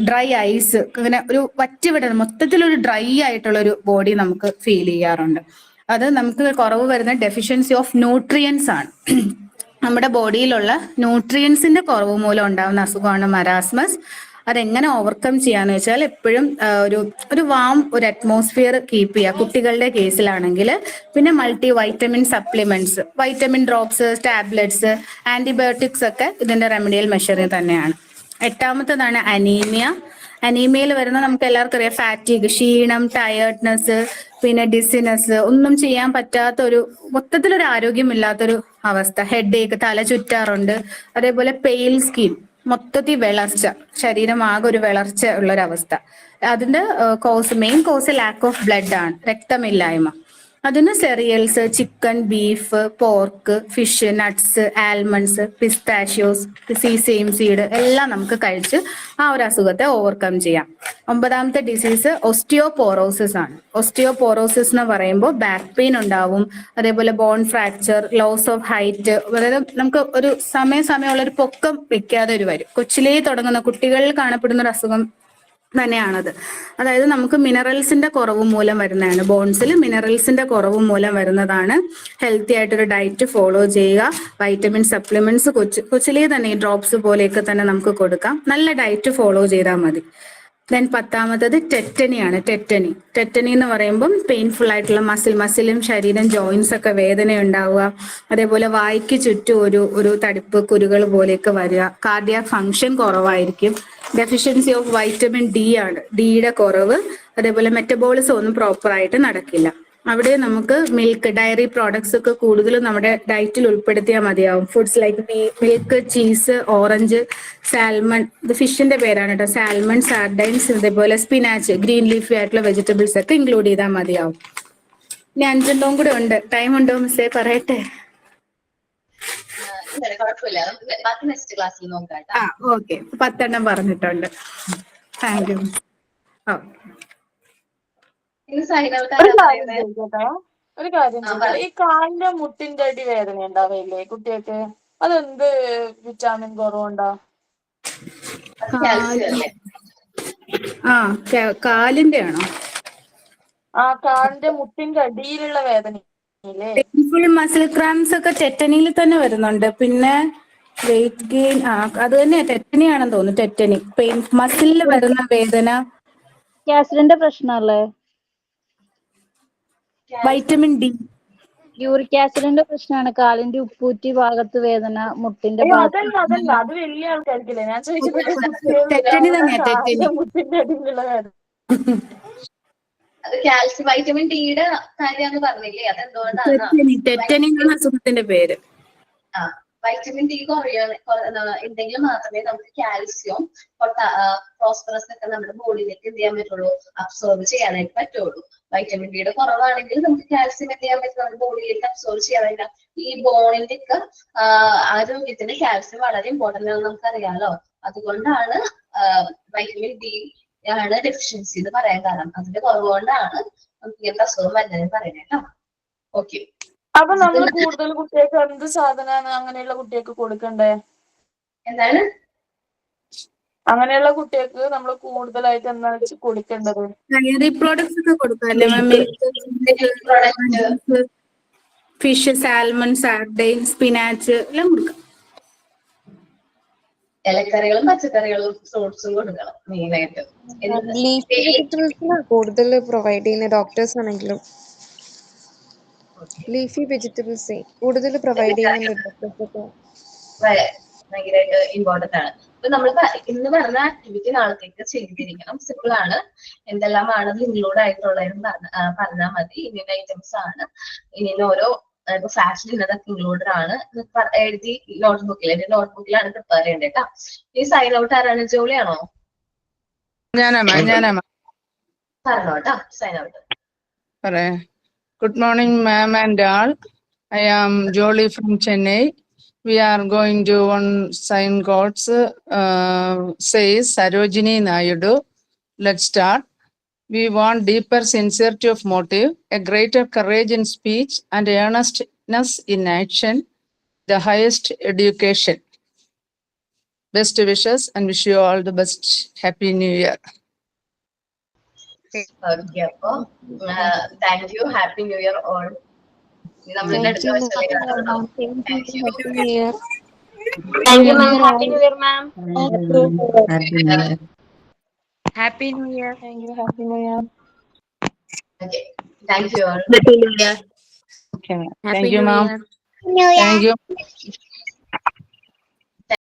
ഡ്രൈ ഐസ്, അങ്ങനെ ഒരു വറ്റിവിടൽ, മൊത്തത്തിലൊരു ഡ്രൈ ആയിട്ടുള്ള ഒരു ബോഡി നമുക്ക് ഫീൽ ചെയ്യാറുണ്ട്. അത് നമുക്ക് കുറവ് വരുന്ന ഡെഫിഷ്യൻസി ഓഫ് ന്യൂട്രിയൻസ് ആണ്. നമ്മുടെ ബോഡിയിലുള്ള ന്യൂട്രിയൻസിന്റെ കുറവ് മൂലം ഉണ്ടാകുന്ന അസുഖമാണ് മരാസ്മസ്. അതെങ്ങനെ ഓവർകം ചെയ്യാന്ന് വെച്ചാൽ എപ്പോഴും ഒരു വാം ഒരു അറ്റ്മോസ്ഫിയർ കീപ്പ് ചെയ്യുക കുട്ടികളുടെ കേസിലാണെങ്കിൽ. പിന്നെ multi vitamin supplements, vitamin drops, tablets, antibiotics ഒക്കെ ഇതിന്റെ റെമഡിയൽ മെഷറിങ് തന്നെയാണ്. 8ാമത്തേതാണ് അനീമിയ. അനീമിയയിൽ വരുന്ന നമുക്ക് എല്ലാവർക്കും അറിയാം ഫാറ്റിഗ്, ക്ഷീണം, ടയേർഡ്നെസ്, പിന്നെ ഡിസിനെസ്, ഒന്നും ചെയ്യാൻ പറ്റാത്ത മൊത്തത്തിലൊരു ആരോഗ്യമില്ലാത്തൊരു അവസ്ഥ, ഹെഡ് ഏക്ക്, തല ചുറ്റാറുണ്ട്, അതേപോലെ പെയിൽ സ്കിൻ, മൊത്തത്തിൽ വിളർച്ച, ശരീരം ആകെ ഒരു വിളർച്ച ഉള്ളൊരവസ്ഥ. അതിന്റെ main cause lack of blood ആണ്, രക്തമില്ലായ്മ. അതിന് cereals, chicken, beef, pork, fish, nuts, almonds, pistachios, sesame seed എല്ലാം നമുക്ക് കഴിച്ച് ആ ഒരു അസുഖത്തെ ഓവർകം ചെയ്യാം. 9ാമത്തെ ഡിസീസ് ഓസ്റ്റിയോപോറോസിസ് ആണ്. ഓസ്റ്റിയോപോറോസിസ് എന്ന് പറയുമ്പോൾ ബാക്ക് പെയിൻ ഉണ്ടാവും, അതേപോലെ bone fracture, loss of height, അതായത് നമുക്ക് ഒരു സമയമുള്ള ഒരു പൊക്കം വെക്കാതെ വരും. കൊച്ചിലേ തുടങ്ങുന്ന കുട്ടികളിൽ കാണപ്പെടുന്ന ഒരു അസുഖം തന്നെയാണത്. അതായത് നമുക്ക് മിനറൽസിന്റെ കുറവ് മൂലം വരുന്നതാണ്, ബോൺസിൽ മിനറൽസിന്റെ കുറവ് മൂലം വരുന്നതാണ്. ഹെൽത്തി ആയിട്ടൊരു ഡയറ്റ് ഫോളോ ചെയ്യുക. വൈറ്റമിൻ സപ്ലിമെന്റ്സ് കൊച്ചിലേ തന്നെ ഈ ഡ്രോപ്സ് പോലെയൊക്കെ തന്നെ നമുക്ക് കൊടുക്കാം. നല്ല ഡയറ്റ് ഫോളോ ചെയ്താൽ മതി. ദെൻ 10ാമത്തത് ടെറ്റനിയാണ്. ടെറ്റനി എന്ന് പറയുമ്പം പെയിൻഫുൾ ആയിട്ടുള്ള മസിലും ശരീരം ജോയിന്റ്സ് ഒക്കെ വേദന ഉണ്ടാവുക, അതേപോലെ വായ്ക്ക് ചുറ്റും ഒരു തടിപ്പ് കുരുകൾ പോലെയൊക്കെ വരിക, കാർഡിയാക് ഫങ്ഷൻ കുറവായിരിക്കും, ഡെഫിഷ്യൻസി ഓഫ് വൈറ്റമിൻ ഡി ആണ്, ഡിയുടെ കുറവ്, അതേപോലെ മെറ്റബോളിസം ഒന്നും പ്രോപ്പർ ആയിട്ട് നടക്കില്ല. അവിടെ നമുക്ക് മിൽക്ക് ഡയറി പ്രോഡക്ട്സ് ഒക്കെ കൂടുതലും നമ്മുടെ ഡയറ്റിൽ ഉൾപ്പെടുത്തിയാൽ മതിയാവും. Foods like milk, cheese, orange, salmon, ഇത് ഫിഷിന്റെ പേരാണ് കേട്ടോ, സാൽമൺ, സാർഡൈൻസ്, ഇതേപോലെ സ്പിനാച്ച്, ഗ്രീൻ ലീഫി ആയിട്ടുള്ള വെജിറ്റബിൾസ് ഒക്കെ ഇൻക്ലൂഡ് ചെയ്താൽ മതിയാവും. ഇനി 5 കൂടെ ഉണ്ട്. ടൈം ഉണ്ടോ മിസ്സേ? പറയട്ടെ. കുഴപ്പമില്ല, നമുക്ക് ബാക്കി നെക്സ്റ്റ് ക്ലാസ്സിൽ നോക്കാം. ആ ഓക്കെ, 10 പറഞ്ഞിട്ടുണ്ട്. Thank you. ഒരു കാര്യം ചോദിക്കട്ടെ, ഈ കാലിന്റെ മുട്ടിന്റെ അടി വേദന ഉണ്ടാവില്ലേ കുട്ടികൾക്ക്? അതെന്ത് വിറ്റാമിൻ കുറവുണ്ടോ? കാലിന്റെ ആണോ? ആ, കാലിന്റെ മുട്ടിന്റെ അടിയിലുള്ള വേദന പെയിൻഫുൾ മസിൽ ക്രാംസ് ഒക്കെ ടെറ്റനിയിൽ തന്നെ വരുന്നുണ്ട്. പിന്നെ വെയിറ്റ് ഗെയിൻ, അത് തന്നെ ടെറ്റനിയാണെന്ന് തോന്നുന്നു. ടെറ്റനി പെയിൻ മസിലിൽ വരുന്ന വേദന. ആസിഡിന്റെ പ്രശ്നമല്ലേ? വൈറ്റമിൻ ഡി, യൂറിക് ആസിഡിന്റെ പ്രശ്നമാണ്. കാലിന്റെ ഉപ്പൂറ്റി ഭാഗത്ത് വേദന, മുട്ടിന്റെ അതല്ല, അത് വലിയ ആൾക്കാർക്കില്ലേ. ഞാൻ ടെറ്റനി തന്നെയാ, ടെറ്റനി. മുട്ടിന്റെ അടിയിലുള്ള വേദന അത് കാൽസ്യം വൈറ്റമിൻ ഡിയുടെ കാര്യമാണെന്ന് പറഞ്ഞില്ലേ? അതെന്തുകൊണ്ടാണ് ടെറ്റനി എന്ന അസുഖത്തിന്റെ പേര്? വൈറ്റമിൻ ഡി ഉണ്ടെങ്കിൽ മാത്രമേ നമുക്ക് കാൽസ്യം, ഫോസ്ഫറസ് ഒക്കെ നമ്മുടെ ബോഡിയിലേക്ക് എന്ത് ചെയ്യാൻ പറ്റുള്ളൂ, അബ്സോർബ് ചെയ്യാനായിട്ട് പറ്റുള്ളൂ. വൈറ്റമിൻ ഡിയുടെ കുറവാണെങ്കിൽ നമുക്ക് കാൽസ്യം എന്ത് ചെയ്യാൻ പറ്റും, നമ്മുടെ ബോഡിയിലേക്ക് അബ്സോർബ് ചെയ്യാൻ പറ്റില്ല. ഈ ബോണിന്റെ ഒക്കെ ആരോഗ്യത്തിന് കാൽസ്യം വളരെ ഇമ്പോർട്ടന്റ് ആണെന്ന് നമുക്കറിയാലോ. അതുകൊണ്ടാണ് വൈറ്റമിൻ ഡി ആണ് ഡെഫിഷ്യൻസി എന്ന് പറയാൻ കാരണം. അതിന്റെ കുറവുകൊണ്ടാണ് നമുക്ക് ഇങ്ങനത്തെ അസുഖം വരുന്നതെന്ന് പറയുന്നത് കേട്ടോ. ഓക്കെ, അപ്പൊ നമ്മൾ കൂടുതൽ കുട്ടികൾക്ക് എന്ത് സാധനമാണ് അങ്ങനെയുള്ള കുട്ടികൾക്ക് കൊടുക്കണ്ടേ? എന്താണ് അങ്ങനെയുള്ള കുട്ടികൾക്ക് നമ്മൾ കൂടുതലായിട്ട് എന്താണ് കൊടുക്കേണ്ടത്? ഡയറി പ്രോഡക്ട്സ് ഒക്കെ കൊടുക്കാല്ലേ? ഫിഷ്, സാൽമൺ, സാർഡൈൻ, സ്പിനാച്ച് എല്ലാം കൊടുക്കാം. ഇലക്കറികളും പച്ചക്കറികളും ഫ്രൂട്ട്സും കൊടുക്കണം മെയിനായിട്ട്. ലീഫി വെജിറ്റബിൾസിനാണ് കൂടുതൽ പ്രൊവൈഡ് ചെയ്യുന്ന ഡോക്ടേഴ്സ് ആണെങ്കിലും. ലീഫി വെജിറ്റബിൾസ് കൂടുതൽ പ്രൊവൈഡ് ചെയ്യുന്നുണ്ട് ഡോക്ടേഴ്സ്. ഭയങ്കരമായിട്ട് ഇമ്പോർട്ടന്റ് ആണ്. അപ്പൊ നമ്മൾ ഇന്ന് പറഞ്ഞ ആക്ടിവിറ്റി നാളത്തേക്ക് ചെയ്തിരിക്കണം. സിമ്പിൾ ആണ്. എന്തെല്ലാമാണ് അത് ഇൻക്ലൂഡ് ആയിട്ടുള്ളതെന്ന് പറഞ്ഞാൽ മതി. ഇന്ന ഐറ്റംസ് ആണ്, ഇന്ന ഓരോ ഫാഷൻ ഇന്നതൊക്കെ ഇൻക്ലൂഡഡ് ആണ് എഴുതി നോട്ട്ബുക്കിൽ. എന്റെ നോട്ട്ബുക്കിലാണ് പ്രിപ്പയർ ചെയ്യേണ്ടത് കേട്ടോ. ഈ സൈൻ ഔട്ട് ആരാണ്? ജോളിയാണോ? ഞാനാ പറഞ്ഞോ കേട്ടോ, sign out. Good morning, ma'am and all. I am Jolie from Chennai. We are going to one sign codes. Says Sarojini Naidu. Let's start. We want deeper sincerity of motive, a greater courage in speech, and earnestness in action, the highest education. Best wishes and wish you all the best. Happy New Year. Okay, അപ്പൊ thank you. Happy new year all. നമ്മളുടെ അടുത്ത happy new year. Thank you all. Okay. Thank you, ma'am. Thank you.